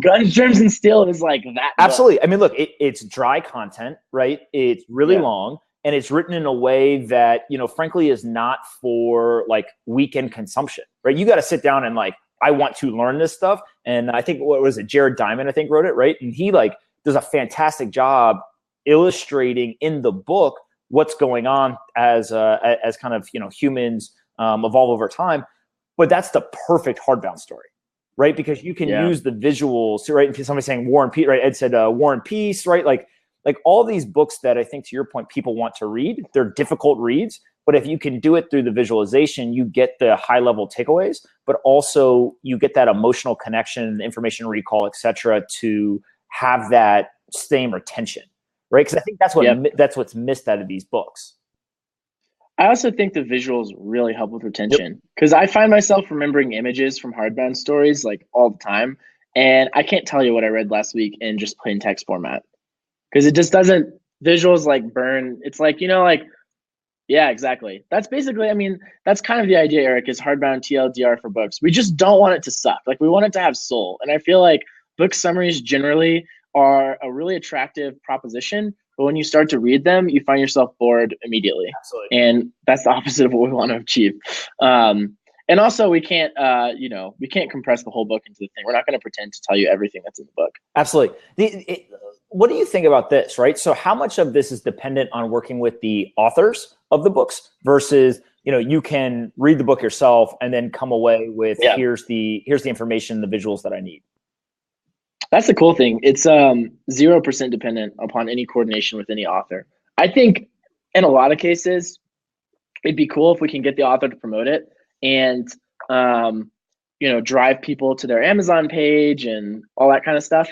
Guns, germs, and steel is like that. Absolutely. Book. I mean, look, it's dry content, right? It's really long. And it's written in a way that, you know, frankly, is not for like weekend consumption, right? You got to sit down and like, I want to learn this stuff. And I think, what was it? Jared Diamond, I think, wrote it, right? And he like does a fantastic job illustrating in the book what's going on as kind of, you know, humans evolve over time. But that's the perfect Hardbound story, right? Because you can use the visuals, right? Somebody saying War and Peace, right? Ed said War and Peace, right? Like all these books that I think, to your point, people want to read, they're difficult reads, but if you can do it through the visualization, you get the high level takeaways, but also you get that emotional connection, information recall, et cetera, to have that same retention, right? Because I think that's what's missed out of these books. I also think the visuals really help with retention because I find myself remembering images from hardbound stories like all the time. And I can't tell you what I read last week in just plain text format because it just doesn't, visuals like burn. It's like, like, yeah, exactly. That's basically, I mean, that's kind of the idea, Eric, is hardbound TLDR for books. We just don't want it to suck. Like, we want it to have soul. And I feel like book summaries generally are a really attractive proposition. But when you start to read them, you find yourself bored immediately. Absolutely. And that's the opposite of what we want to achieve. And also, we can't, we can't compress the whole book into the thing. We're not going to pretend to tell you everything that's in the book. Absolutely. What do you think about this, right? So how much of this is dependent on working with the authors of the books versus, you can read the book yourself and then come away with here's the information, the visuals that I need. That's the cool thing. It's 0% dependent upon any coordination with any author. I think in a lot of cases, it'd be cool if we can get the author to promote it and drive people to their Amazon page and all that kind of stuff.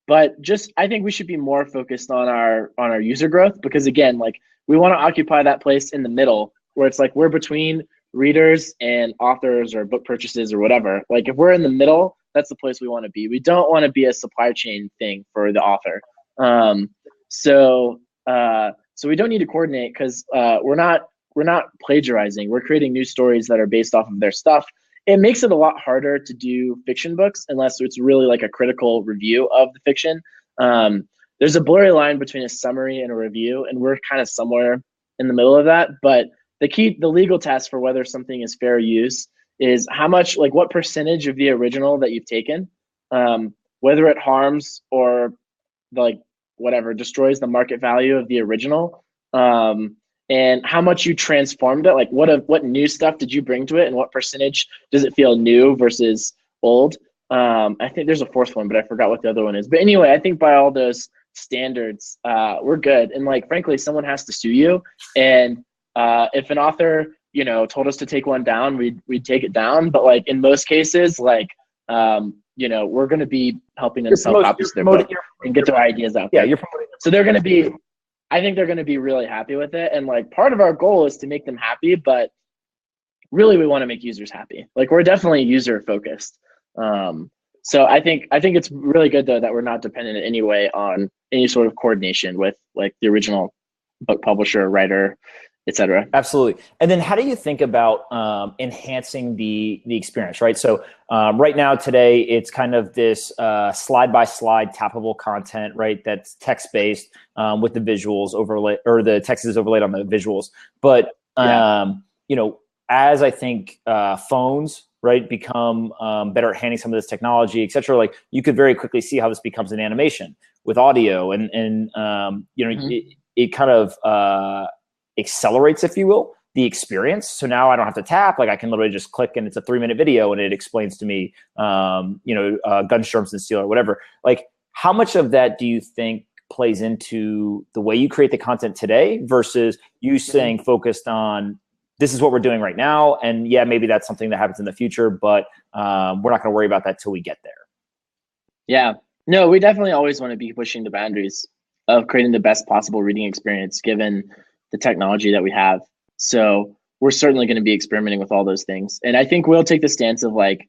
But just, I think we should be more focused on our user growth because again, like we want to occupy that place in the middle where it's like we're between readers and authors or book purchases or whatever. Like if we're in the middle, that's the place we want to be. We don't want to be a supply chain thing for the author. So we don't need to coordinate because we're not plagiarizing. We're creating new stories that are based off of their stuff. It makes it a lot harder to do fiction books unless it's really like a critical review of the fiction. There's a blurry line between a summary and a review, and we're kind of somewhere in the middle of that. But the legal test for whether something is fair use is how much, like what percentage of the original that you've taken, whether it harms or like whatever destroys the market value of the original, and how much you transformed it. Like what new stuff did you bring to it, and what percentage does it feel new versus old? I think there's a fourth one, but I forgot what the other one is. But anyway, I think by all those standards, we're good. And like frankly, someone has to sue you, and if an author told us to take one down, we'd take it down. But like in most cases, like we're going to be helping them sell copies of their book and get their ideas out there. Yeah, you're promoting. So I think they're going to be really happy with it. And like part of our goal is to make them happy, but really we want to make users happy. Like we're definitely user focused. So I think it's really good though that we're not dependent in any way on any sort of coordination with like the original book publisher, writer, etc. Absolutely. And then how do you think about enhancing the experience, right? So right now today, it's kind of this slide by slide tappable content, right? That's text based with the visuals overlay, or the text is overlaid on the visuals. But as I think phones, right, become better at handling some of this technology, et cetera, like you could very quickly see how this becomes an animation with audio and it kind of accelerates, if you will, the experience. So now I don't have to tap, like I can literally just click and it's a 3-minute video and it explains to me, Gunstorms and Steel or whatever. Like how much of that do you think plays into the way you create the content today versus you staying focused on this is what we're doing right now? And yeah, maybe that's something that happens in the future, but we're not going to worry about that till we get there. Yeah, no, we definitely always want to be pushing the boundaries of creating the best possible reading experience given the technology that we have. So we're certainly going to be experimenting with all those things. And I think we'll take the stance of like,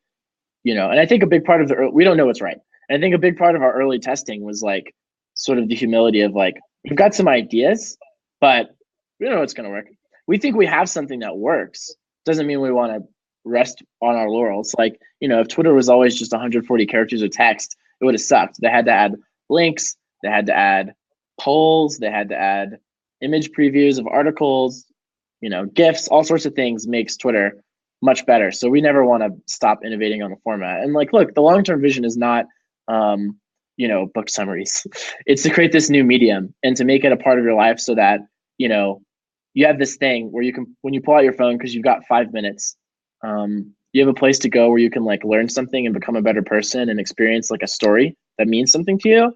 and I think a big part of we don't know what's right. And I think a big part of our early testing was like sort of the humility of like, we've got some ideas, but we don't know what's going to work. We think we have something that works. Doesn't mean we want to rest on our laurels. Like, if Twitter was always just 140 characters of text, it would have sucked. They had to add links. They had to add polls. They had to add image previews of articles, GIFs, all sorts of things makes Twitter much better. So we never want to stop innovating on the format. And like, look, the long-term vision is not, book summaries. It's to create this new medium and to make it a part of your life so that, you have this thing where you can, when you pull out your phone, because you've got 5 minutes, you have a place to go where you can like learn something and become a better person and experience like a story that means something to you.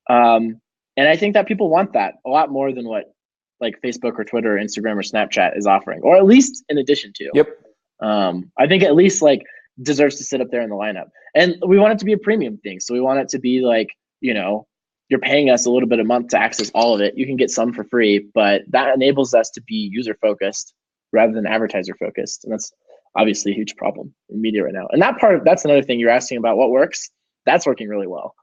And I think that people want that a lot more than what like Facebook or Twitter or Instagram or Snapchat is offering, or at least in addition to. Yep. I think at least like deserves to sit up there in the lineup. And we want it to be a premium thing. So we want it to be like, you're paying us a little bit a month to access all of it. You can get some for free, but that enables us to be user focused rather than advertiser focused. And that's obviously a huge problem in media right now. And that's another thing you're asking about, what works. That's working really well.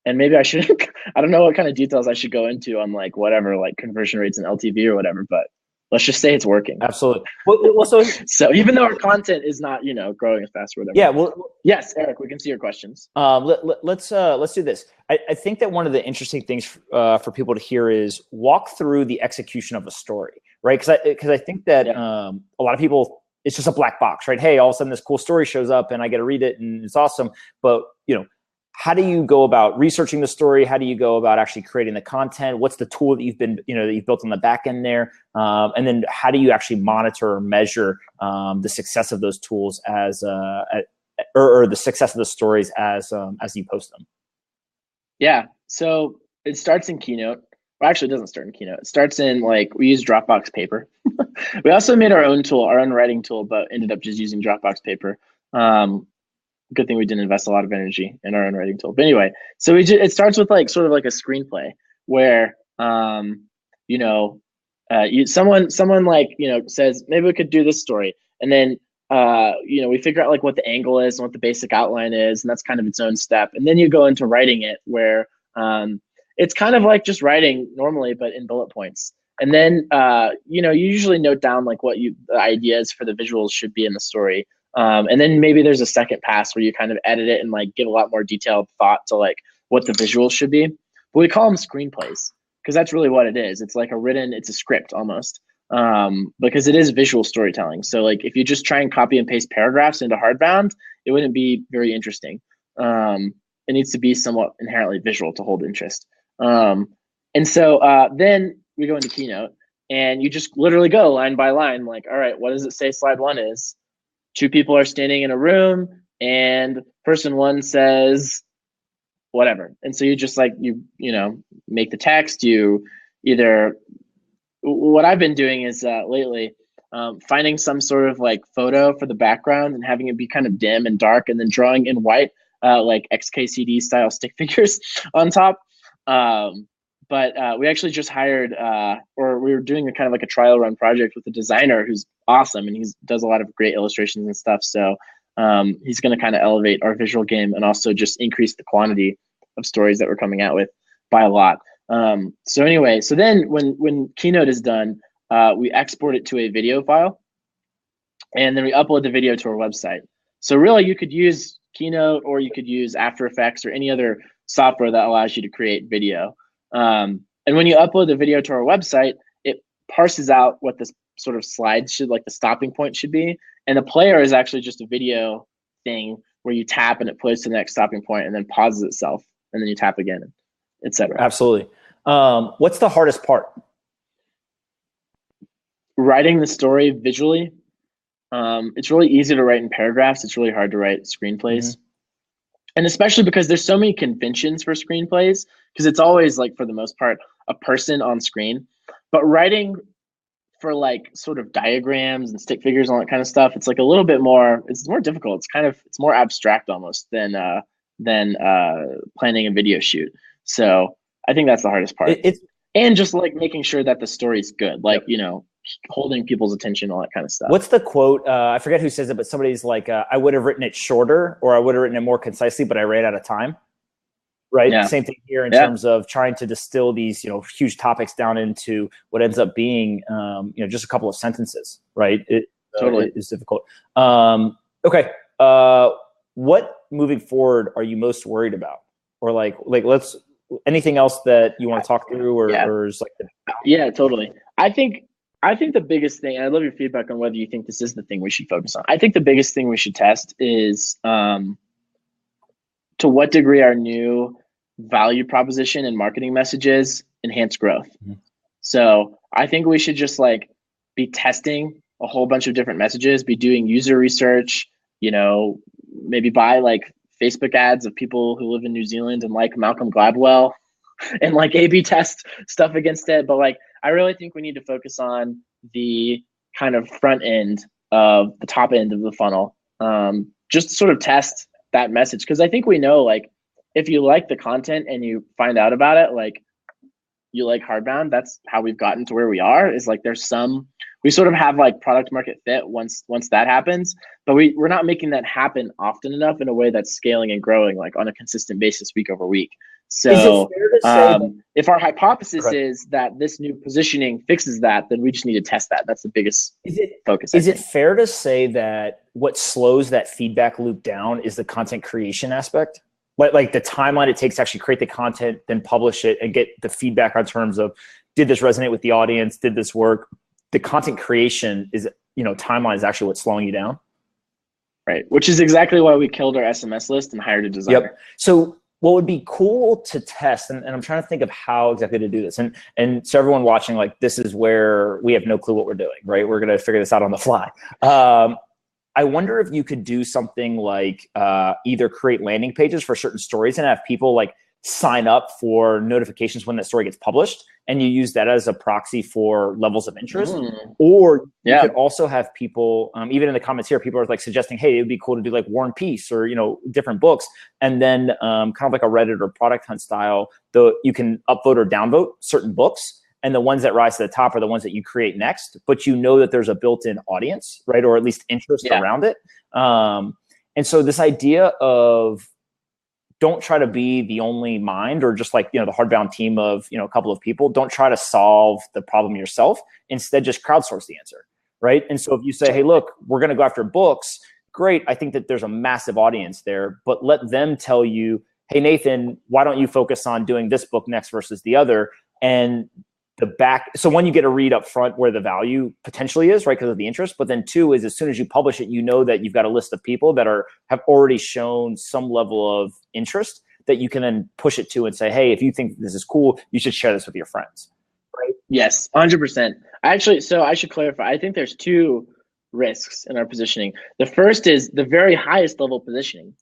And maybe I should, I don't know what kind of details I should go into on like whatever, like conversion rates and LTV or whatever, but let's just say it's working. Absolutely. Well, so even though our content is not, growing as fast or whatever. Yeah. Well, yes, Eric, we can see your questions. Let's do this. I think that one of the interesting things for people to hear is walk through the execution of a story, right? Because I think that a lot of people, it's just a black box, right? Hey, all of a sudden this cool story shows up and I get to read it and it's awesome. But how do you go about researching the story? How do you go about actually creating the content? What's the tool that you've been, that you've built on the back end there? And then how do you actually monitor or measure the success of those tools or the success of the stories as you post them? Yeah, so it starts in Keynote. Well, actually, it doesn't start in Keynote. It starts in we use Dropbox Paper. We also made our own tool, our own writing tool, but ended up just using Dropbox Paper. Good thing we didn't invest a lot of energy in our own writing tool. But anyway, so it starts with sort of like a screenplay where someone says maybe we could do this story, and then we figure out what the angle is and what the basic outline is, and that's kind of its own step. And then you go into writing it where it's kind of like just writing normally, but in bullet points. And then you usually note down what the ideas for the visuals should be in the story. And then maybe there's a second pass where you kind of edit it and give a lot more detailed thought to what the visuals should be. But we call them screenplays because that's really what it is. It's it's a script almost, because it is visual storytelling. So if you just try and copy and paste paragraphs into Hardbound, it wouldn't be very interesting. It needs to be somewhat inherently visual to hold interest. And so then we go into Keynote and you just literally go line by line, all right, what does it say slide 1 is? 2 people are standing in a room and person 1 says whatever. And so you just make the text. You either, what I've been doing is lately finding some sort of photo for the background and having it be kind of dim and dark, and then drawing in white XKCD style stick figures on top. But we actually just hired, or we were doing a kind of a trial run project with a designer who's awesome, and he does a lot of great illustrations and stuff. So he's going to kind of elevate our visual game and also just increase the quantity of stories that we're coming out with by a lot. So anyway, so then when Keynote is done, we export it to a video file, and then we upload the video to our website. So really, you could use Keynote, or you could use After Effects or any other software that allows you to create video. And when you upload the video to our website, it parses out what the sort of slides should, the stopping point should be. And the player is actually just a video thing where you tap and it plays to the next stopping point and then pauses itself. And then you tap again, etc. Absolutely. What's the hardest part? Writing the story visually. It's really easy to write in paragraphs. It's really hard to write screenplays. Mm-hmm. And especially because there's so many conventions for screenplays, because it's always for the most part, a person on screen. But writing for sort of diagrams and stick figures and all that kind of stuff, it's a little bit more, it's more difficult. It's more abstract almost than planning a video shoot. So I think that's the hardest part. And just making sure that the story's good, holding people's attention, all that kind of stuff. What's the quote? I forget who says it, but somebody's I would have written it shorter, or I would have written it more concisely, but I ran out of time. Right. Yeah. Same thing here in terms of trying to distill these, huge topics down into what ends up being, just a couple of sentences. Right. Totally is difficult. Okay. What moving forward are you most worried about? Or let's, anything else that you want to talk through, or is Yeah, totally. I think the biggest thing, and I love your feedback on whether you think this is the thing we should focus on. I think the biggest thing we should test is to what degree our new value proposition and marketing messages enhance growth. Mm-hmm. So I think we should just be testing a whole bunch of different messages, be doing user research, maybe buy Facebook ads of people who live in New Zealand and Malcolm Gladwell and A/B test stuff against it. But I really think we need to focus on the kind of front end of the top end of the funnel, just to sort of test that message. Because I think we know if you like the content and you find out about it, like you like Hardbound, that's how we've gotten to where we are. Is like we sort of have like product market fit once that happens, but we're not making that happen often enough in a way that's scaling and growing like on a consistent basis week over week. So is it fair to say if our hypothesis is that this new positioning fixes that, then we just need to test that. That's the biggest focus. Is it fair to say that what slows that feedback loop down is the content creation aspect? Like the timeline it takes to actually create the content, then publish it and get the feedback on terms of, did this resonate with the audience? Did this work? The content creation timeline is actually what's slowing you down. Right. Which is exactly why we killed our SMS list and hired a designer. Yep. So what would be cool to test, and I'm trying to think of how exactly to do this. And so everyone watching, like, this is where we have no clue what we're doing, right? We're going to figure this out on the fly. I wonder if you could do something like either create landing pages for certain stories and have people like sign up for notifications when that story gets published, and you use that as a proxy for levels of interest. Or you could also have people, even in the comments here, people are like suggesting, hey, it would be cool to do like War and Peace or, different books. And then kind of like a Reddit or Product Hunt style, though you can upvote or downvote certain books. And the ones that rise to the top are the ones that you create next, but you know that there's a built-in audience, right? Or at least interest around it. And so this idea of don't try to be the only mind, or just like, the Hardbound team of, a couple of people, don't try to solve the problem yourself. Instead, just crowdsource the answer, right? And so if you say, hey, look, we're going to go after books, great. I think that there's a massive audience there, but let them tell you, hey, Nathan, why don't you focus on doing this book next versus the other? And so one, you get a read up front where the value potentially is, right, because of the interest. But then two is, as soon as you publish it, that you've got a list of people that have already shown some level of interest that you can then push it to and say, hey, if you think this is cool, you should share this with your friends. Right? Yes, 100%. Actually, so I should clarify. I think there's two risks in our positioning. The first is the very highest level positioning.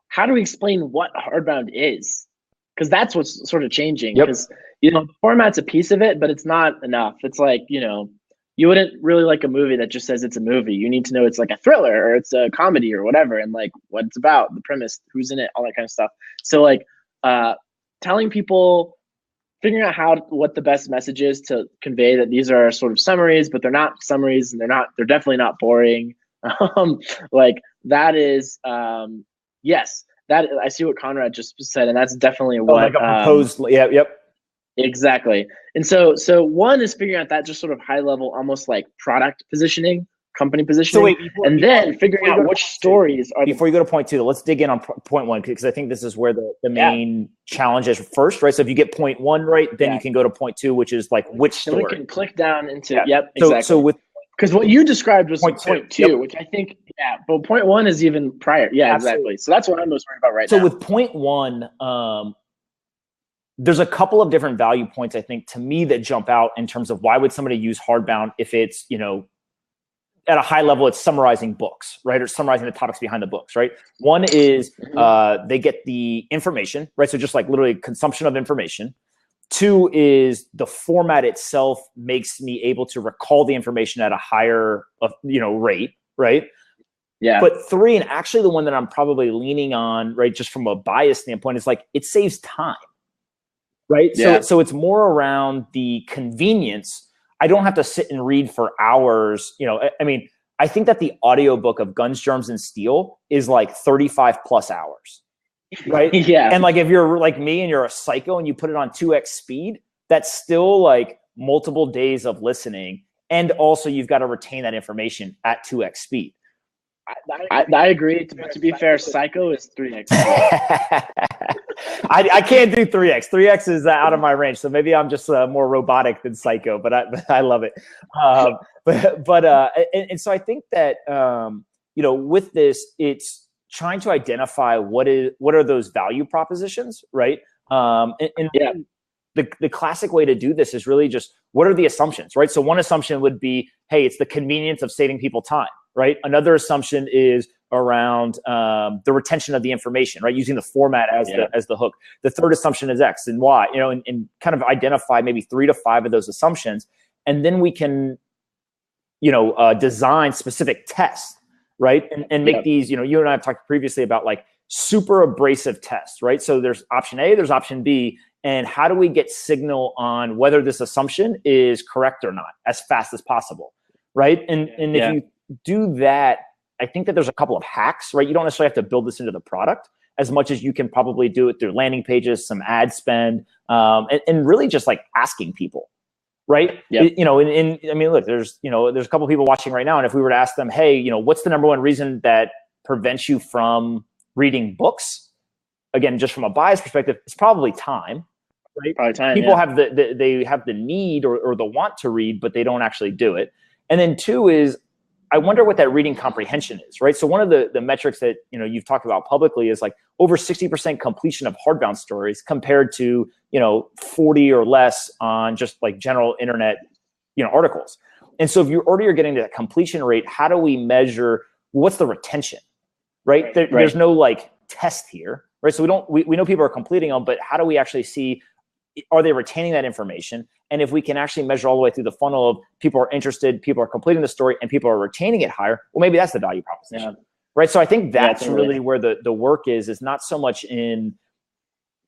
How do we explain what Hardbound is? Because that's what's sort of changing. Because the format's a piece of it, but it's not enough. It's like, you wouldn't really like a movie that just says it's a movie. You need to know it's like a thriller or it's a comedy or whatever, and like what it's about, the premise, who's in it, all that kind of stuff. So like telling people, figuring out what the best message is to convey that these are sort of summaries, but they're not summaries, and they're definitely not boring. Like that is yes. That I see what Conrad just said, and that's definitely what like a proposed. Exactly. And so one is figuring out that just sort of high level, almost like product positioning, company positioning, then figuring out which stories are. Before you go to point two, let's dig in on point one, because I think this is where the main challenge is first, right? So if you get point one right, then you can go to point two, which is like which story. We can click down into exactly. So with. Because what you described was point two, yep. which I think, but point one is even prior. Yeah, exactly. So that's what I'm most worried about right now. So with point one, there's a couple of different value points, I think, to me that jump out in terms of why would somebody use Hardbound if it's, at a high level, it's summarizing books, right? Or summarizing the topics behind the books, right? One is they get the information, right? So just like literally consumption of information. Two is the format itself makes me able to recall the information at a higher, rate, right? Yeah. But three, and actually the one that I'm probably leaning on, right, just from a bias standpoint, is like it saves time, right? Yeah. So it's more around the convenience. I don't have to sit and read for hours. I mean, I think that the audiobook of Guns, Germs, and Steel is like 35 plus hours. Right. Yeah. And like if you're like me and you're a psycho and you put it on 2x speed, that's still like multiple days of listening. And also you've got to retain that information at 2x speed. I agree. To be fair, Psycho is 3x. I can't do 3x. 3x is out of my range. So maybe I'm just more robotic than Psycho, but I love it. And so I think that, with this, it's trying to identify what are those value propositions, right? The classic way to do this is really just, what are the assumptions, right? So one assumption would be, hey, it's the convenience of saving people time, right? Another assumption is around the retention of the information, right? Using the format as the hook. The third assumption is X and Y, and kind of identify maybe 3 to 5 of those assumptions. And then we can, design specific tests, right? And make these, you and I have talked previously about like super abrasive tests, right? So there's option A, there's option B, and how do we get signal on whether this assumption is correct or not as fast as possible, right? And if you do that, I think that there's a couple of hacks, right? You don't necessarily have to build this into the product as much as you can probably do it through landing pages, some ad spend, and really just like asking people, right? Yep. You know, I mean, look, there's a couple of people watching right now, and if we were to ask them, hey, you know, what's the number one reason that prevents you from reading books? Again, just from a bias perspective, it's probably time. Right? Probably time. People have they have the need or the want to read, but they don't actually do it. And then two is, I wonder what that reading comprehension is, right? So one of the metrics that you've talked about publicly is like over 60% completion of hardbound stories compared to 40 or less on just like general internet articles. And so if you are getting to that completion rate, how do we measure what's the retention, right? There's no like test here, right? So we know people are completing them, but how do we actually see, are they retaining that information? And if we can actually measure all the way through the funnel of people are interested, people are completing the story, and people are retaining it higher, well, maybe that's the value proposition, right? So I think that's really where the work is not so much in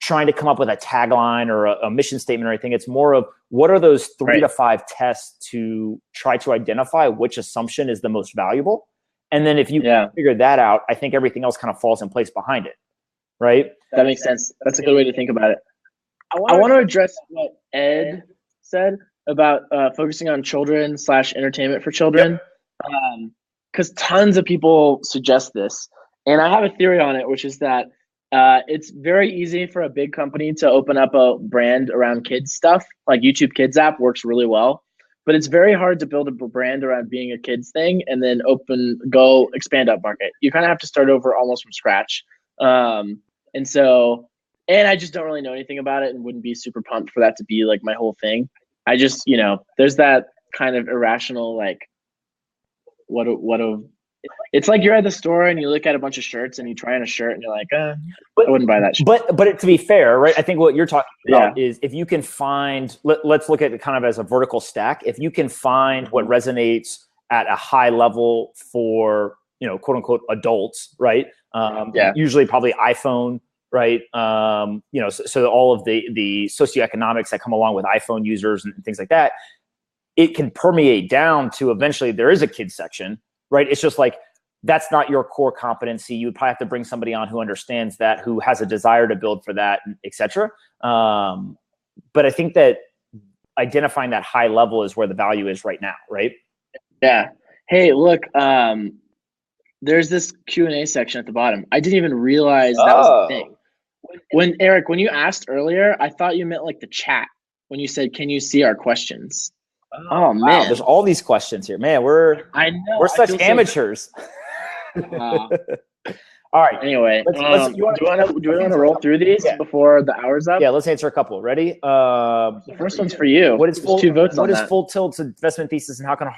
trying to come up with a tagline or a mission statement or anything. It's more of what are those 3 to 5 tests to try to identify which assumption is the most valuable. And then if you figure that out, I think everything else kind of falls in place behind it, right? That makes sense. That's a good way to think about it. I want to address what Ed said about focusing on children / entertainment for children, because tons of people suggest this. And I have a theory on it, which is that it's very easy for a big company to open up a brand around kids stuff. Like YouTube Kids app works really well, but it's very hard to build a brand around being a kids thing and then go expand up market. You kind of have to start over almost from scratch. And I just don't really know anything about it and wouldn't be super pumped for that to be like my whole thing. I just, there's that kind of irrational, like, it's like you're at the store and you look at a bunch of shirts and you try on a shirt and you're like, I wouldn't buy that shirt. But to be fair, right? I think what you're talking about is if you can find, let's look at it kind of as a vertical stack. If you can find what resonates at a high level for, quote unquote adults, right? Usually probably iPhone, right? So all of the socioeconomics that come along with iPhone users and things like that, it can permeate down to eventually there is a kids section, right? It's just like, that's not your core competency. You would probably have to bring somebody on who understands that, who has a desire to build for that, et cetera. But I think that identifying that high level is where the value is right now, right? Yeah. Hey, look, there's this Q&A section at the bottom. I didn't even realize that was a thing. When Eric, when you asked earlier, I thought you meant like the chat when you said, "Can you see our questions?" Oh man, wow, there's all these questions here, man. We're such amateurs. All right. Anyway, do we want to roll through these before the hour's up? Yeah, let's answer a couple. Ready? The first one's for you. What is full, 2 votes what on is that. Full Tilt's investment thesis, and how can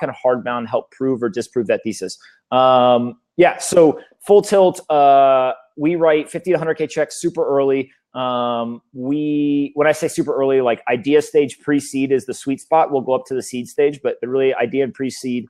Hardbound help prove or disprove that thesis? So Full Tilt, we write 50 to 100K checks super early. When I say super early, like idea stage pre-seed is the sweet spot. We'll go up to the seed stage, but really idea and pre-seed.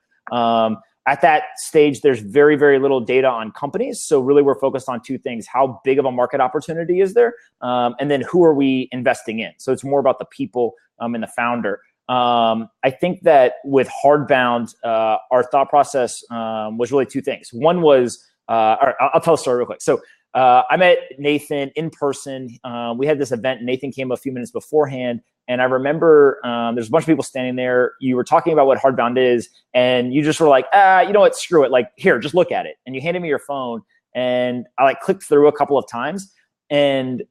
At that stage, there's very, very little data on companies. So really we're focused on 2 things. How big of a market opportunity is there? And then who are we investing in? So it's more about the people and the founder. I think that with Hardbound, our thought process was really 2 things. One was, I'll tell a story real quick. So I met Nathan in person. We had this event. Nathan came a few minutes beforehand. And I remember there's a bunch of people standing there. You were talking about what Hardbound is. And you just were like, you know what, screw it. Like, here, just look at it. And you handed me your phone. And I like clicked through a couple of times. And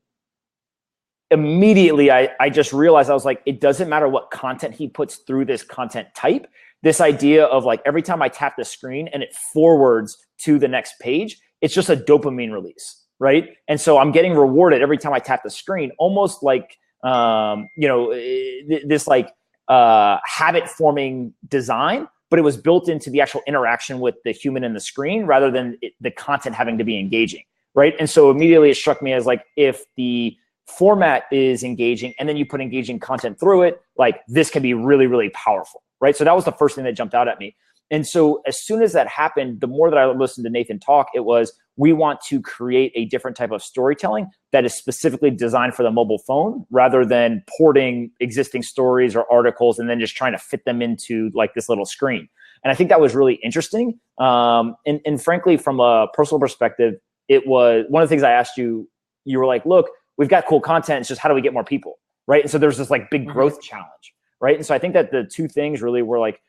immediately I just realized, I was like, it doesn't matter what content he puts through this content type. This idea of like, every time I tap the screen and it forwards to the next page, it's just a dopamine release, right? And so I'm getting rewarded every time I tap the screen, almost like, this like habit forming design, but it was built into the actual interaction with the human and the screen rather than the content having to be engaging, right? And so immediately it struck me as like, if the format is engaging and then you put engaging content through it, like this can be really, really powerful, right? So that was the first thing that jumped out at me. And so as soon as that happened, the more that I listened to Nathan talk, it was, we want to create a different type of storytelling that is specifically designed for the mobile phone, rather than porting existing stories or articles and then just trying to fit them into like this little screen. And I think that was really interesting. And frankly, from a personal perspective, it was one of the things I asked you. You were like, look, we've got cool content. It's just, how do we get more people? Right. And so there's this like big growth challenge. Right. And so I think that the two things really were like,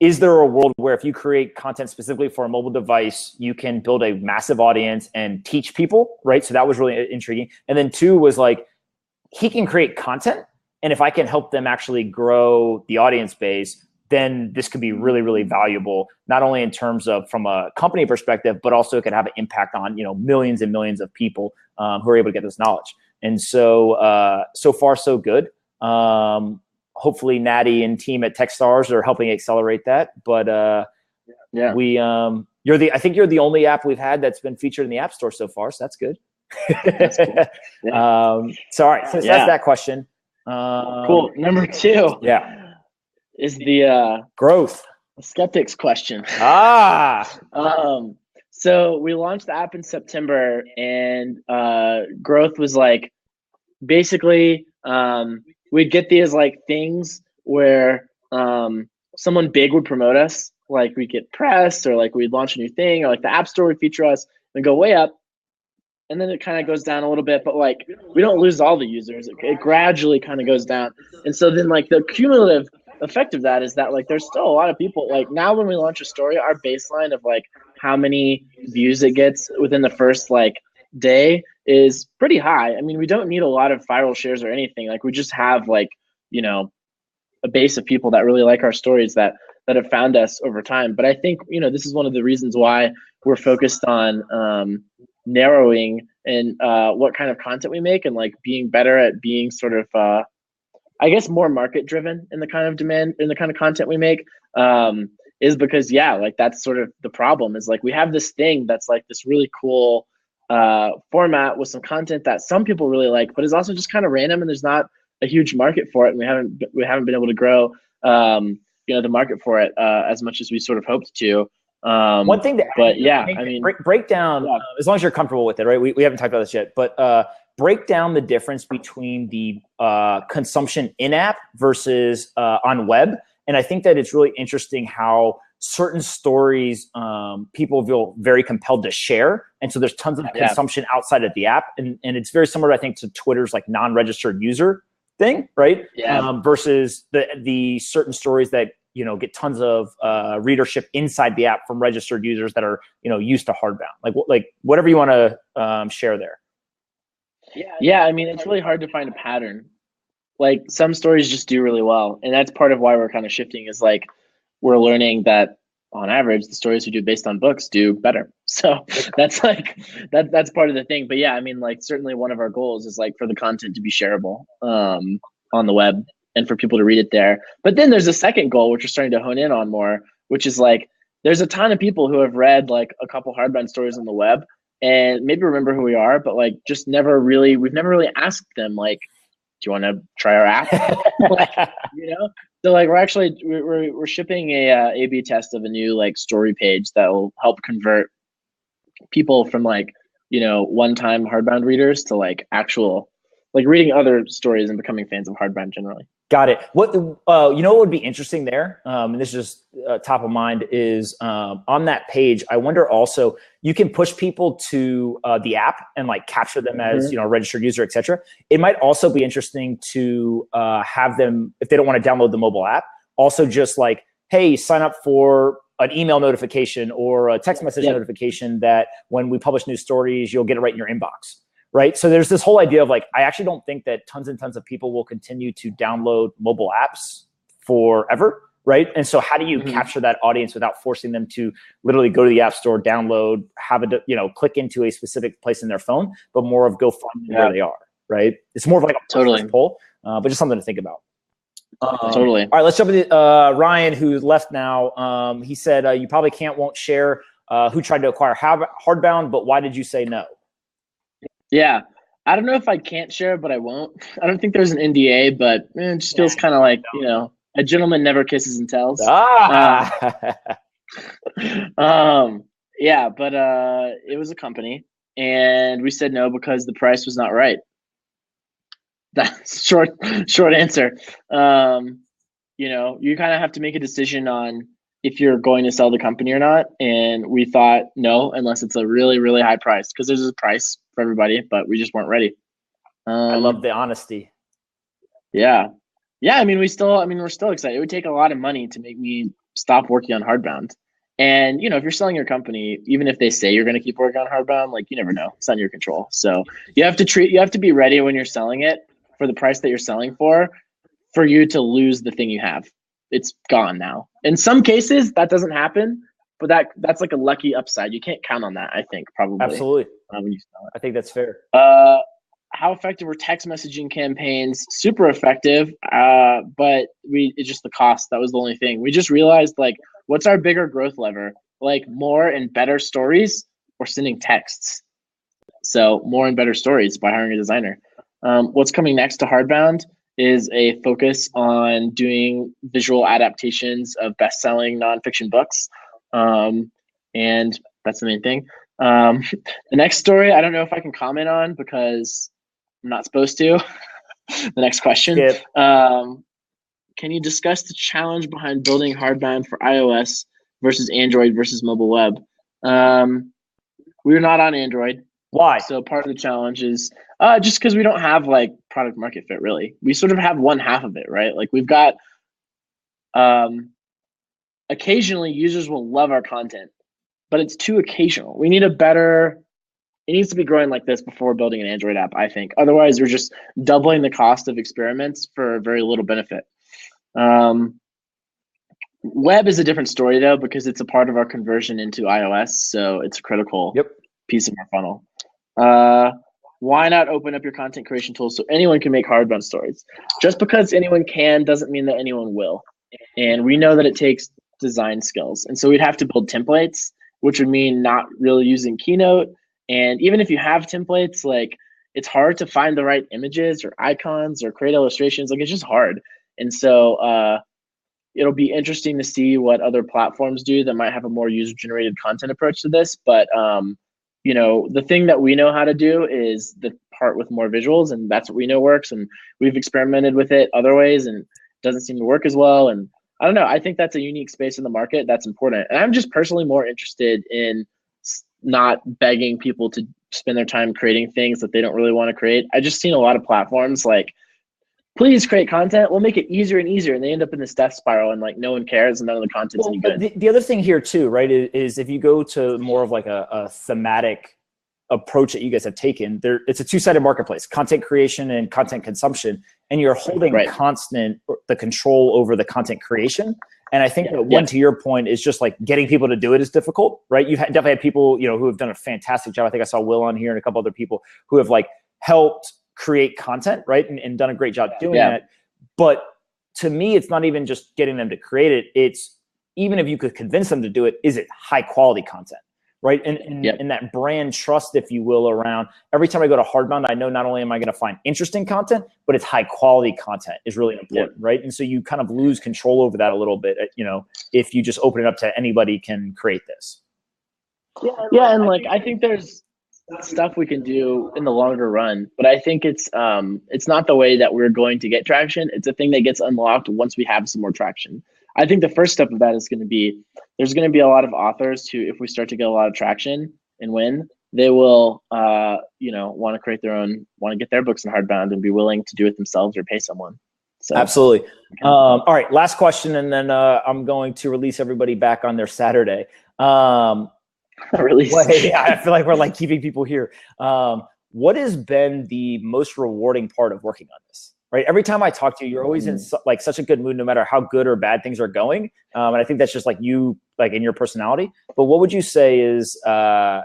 is there a world where if you create content specifically for a mobile device, you can build a massive audience and teach people? Right. So that was really intriguing. And then two was like, he can create content. And if I can help them actually grow the audience base, then this could be really, really valuable, not only in terms of from a company perspective, but also it could have an impact on, millions and millions of people who are able to get this knowledge. And so, so far, so good. Hopefully Natty and team at TechStars are helping accelerate that. But yeah, I think you're the only app we've had that's been featured in the App Store so far. So that's good. That's cool. Yeah. So all right, so that's that question. Cool. Number 2. Yeah. Is the growth skeptics question. So we launched the app in September, and growth was like, basically we'd get these like things where someone big would promote us, like we get press, or like we'd launch a new thing, or like the App Store would feature us and go way up, and then it kind of goes down a little bit, but like we don't lose all the users. It gradually kind of goes down. And so then like the cumulative effect of that is that like there's still a lot of people, like now when we launch a story, our baseline of like how many views it gets within the first like day is pretty high. I mean, we don't need a lot of viral shares or anything. Like we just have like, a base of people that really like our stories that have found us over time. But I think, this is one of the reasons why we're focused on narrowing and what kind of content we make, and like being better at being sort of I guess more market driven in the kind of demand, in the kind of content we make, is because like that's sort of the problem, is like we have this thing that's like this really cool format with some content that some people really like, but is also just kind of random, and there's not a huge market for it, and we haven't been able to grow the market for it as much as we sort of hoped to. One thing break down, as long as you're comfortable with it, right? We haven't talked about this yet, but break down the difference between the consumption in-app versus on web. And I think that it's really interesting how certain stories people feel very compelled to share. And so there's tons of consumption outside of the app. And it's very similar, I think, to Twitter's like non-registered user thing, right? Versus the certain stories that get tons of readership inside the app from registered users that are used to Hardbound. Like whatever you want to share there. Yeah, I mean, it's really hard to find a pattern. Like some stories just do really well, and that's part of why we're kind of shifting, is like we're learning that on average the stories we do based on books do better. So that's like that's part of the thing. But yeah, I mean, like certainly one of our goals is like for the content to be shareable on the web and for people to read it there. But then there's a second goal, which we're starting to hone in on more, which is like there's a ton of people who have read like a couple hardbound stories on the web and maybe remember who we are, but like just we've never really asked them like, do you want to try our app? Like, so like we're shipping a A/B test of a new like story page that will help convert people from like one-time hardbound readers to like actual like reading other stories and becoming fans of hardbound generally. Got it. What what would be interesting there, and this is just top of mind, is on that page. I wonder also, you can push people to the app and like capture them as a registered user, etc. It might also be interesting to have them, if they don't want to download the mobile app, also just like, hey, sign up for an email notification or a text message notification that when we publish new stories, you'll get it right in your inbox. Right. So there's this whole idea of like, I actually don't think that tons and tons of people will continue to download mobile apps forever. Right. And so how do you capture that audience without forcing them to literally go to the app store, download, have a, click into a specific place in their phone, but more of go find where they are. Right. It's more of like a pull, but just something to think about. Totally. All right. Let's jump into Ryan, who left now. He said, you probably won't share who tried to acquire Hardbound, but why did you say no? Yeah, I don't know if I can't share, but I won't. I don't think there's an NDA, but it just feels kind of like, A gentleman never kisses and tells. Ah. Yeah, but it was a company, and we said no because the price was not right. That's short answer. You kind of have to make a decision on if you're going to sell the company or not. And we thought no, unless it's a really, really high price, because there's a price for everybody, but we just weren't ready. I love the honesty. Yeah. Yeah, we're still excited. It would take a lot of money to make me stop working on Hardbound. And if you're selling your company, even if they say you're going to keep working on Hardbound, like, you never know. It's not in your control. So you have to be ready when you're selling it for the price that you're selling for you to lose the thing you have. It's gone now. In some cases that doesn't happen, but that's like a lucky upside. You can't count on that, I think, probably. Absolutely. When you sell it. I think that's fair. How effective were text messaging campaigns? Super effective, but it's just the cost. That was the only thing. We just realized, like, what's our bigger growth lever? Like, more and better stories or sending texts? So more and better stories by hiring a designer. What's coming next to Hardbound is a focus on doing visual adaptations of best-selling nonfiction books. And that's the main thing. The next story, I don't know if I can comment on because I'm not supposed to. The next question. Yep. Can you discuss the challenge behind building Hardbound for iOS versus Android versus mobile web? We're not on Android. Why? So part of the challenge is just because we don't have like product market fit, really. We sort of have one half of it, right? Like, we've got occasionally users will love our content, but it's too occasional. We need it needs to be growing like this before building an Android app, I think. Otherwise, we're just doubling the cost of experiments for very little benefit. Web is a different story, though, because it's a part of our conversion into iOS, so it's a critical piece of our funnel. Why not open up your content creation tools so anyone can make Hardbound stories? Just because anyone can doesn't mean that anyone will. And we know that it takes design skills. And so we'd have to build templates, which would mean not really using Keynote. And even if you have templates, like, it's hard to find the right images or icons or create illustrations. Like, it's just hard. And so it'll be interesting to see what other platforms do that might have a more user-generated content approach to this. But the thing that we know how to do is the part with more visuals, and that's what we know works. And we've experimented with it other ways, and it doesn't seem to work as well. And I don't know. I think that's a unique space in the market that's important. And I'm just personally more interested in not begging people to spend their time creating things that they don't really want to create. I just seen a lot of platforms like, please create content. We'll make it easier and easier. And they end up in this death spiral, and like, no one cares and none of the content's any good. The other thing here too, right, is if you go to more of like a thematic approach that you guys have taken, it's a two-sided marketplace, content creation and content consumption, and you're holding constant the control over the content creation. And I think that one, to your point, is just like getting people to do it is difficult, right? You've definitely had people, who have done a fantastic job. I think I saw Will on here and a couple other people who have like helped create content, right? And done a great job doing that. But to me, it's not even just getting them to create it. It's, even if you could convince them to do it, is it high quality content, right? And that brand trust, if you will, around every time I go to Hardbound, I know not only am I going to find interesting content, but it's high quality content is really important, right? And so you kind of lose control over that a little bit, if you just open it up to anybody can create this. Yeah, and like, I think there's stuff we can do in the longer run, but I think it's not the way that we're going to get traction. It's a thing that gets unlocked once we have some more traction. I think the first step of that is going to be, there's going to be a lot of authors who, if we start to get a lot of traction and win, they will want to create want to get their books in Hardbound and be willing to do it themselves or pay someone. So absolutely. All right, last question, and then I'm going to release everybody back on their Saturday. I feel like we're like keeping people here. What has been the most rewarding part of working on this? Right, every time I talk to you, you're always in like such a good mood, no matter how good or bad things are going. And I think that's just like you, like in your personality. But what would you say is the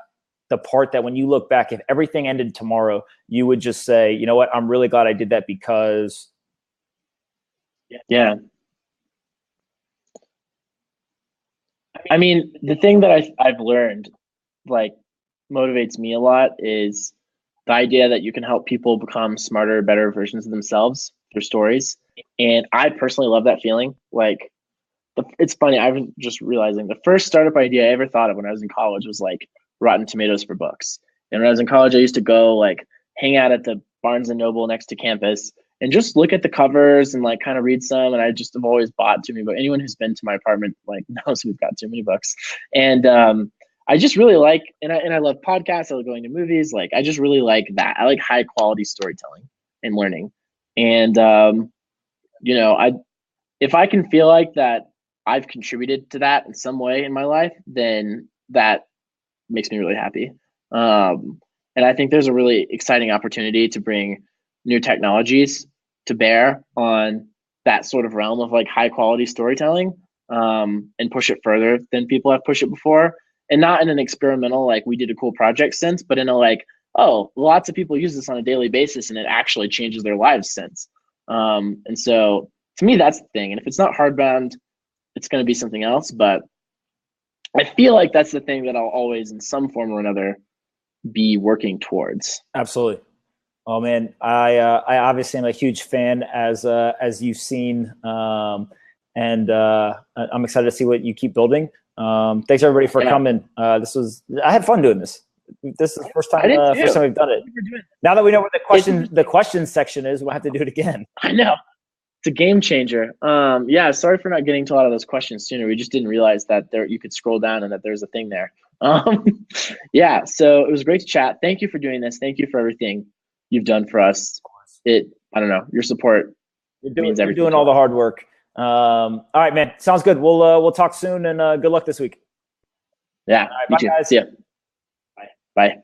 part that when you look back, if everything ended tomorrow, you would just say, you know what, I'm really glad I did that because. Yeah. I mean, the thing that I've learned, like, motivates me a lot is the idea that you can help people become smarter, better versions of themselves through stories. And I personally love that feeling. Like, it's funny. I was just realizing the first startup idea I ever thought of when I was in college was like Rotten Tomatoes for books. And when I was in college, I used to go like hang out at the Barnes and Noble next to campus and just look at the covers and like kind of read some. And I just have always bought too many books. Anyone who's been to my apartment like knows we've got too many books. And I just really like, and I love podcasts. I love going to movies. Like, I just really like that. I like high quality storytelling and learning. And you know, if I can feel like that I've contributed to that in some way in my life, then that makes me really happy. And I think there's a really exciting opportunity to bring new technologies to bear on that sort of realm of like high quality storytelling, and push it further than people have pushed it before. And not in an experimental, like we did a cool project sense, but in a like, oh, lots of people use this on a daily basis and it actually changes their lives sense. And so to me, that's the thing. And if it's not hardbound, it's going to be something else. But I feel like that's the thing that I'll always, in some form or another, be working towards. Absolutely. Oh man, I obviously am a huge fan, as you've seen, and I'm excited to see what you keep building. Thanks everybody for coming. I had fun doing this. This is the first time we've done it. Now that we know what the question section is, we'll have to do it again. I know. It's a game changer. Yeah, sorry for not getting to a lot of those questions sooner. We just didn't realize that you could scroll down and that there's a thing there. Yeah, so it was great to chat. Thank you for doing this. Thank you for everything you've done for us. I don't know, your support means everything. You're doing all the hard work. All right, man. Sounds good. We'll talk soon, and good luck this week. Yeah. Bye, guys. See ya. Bye.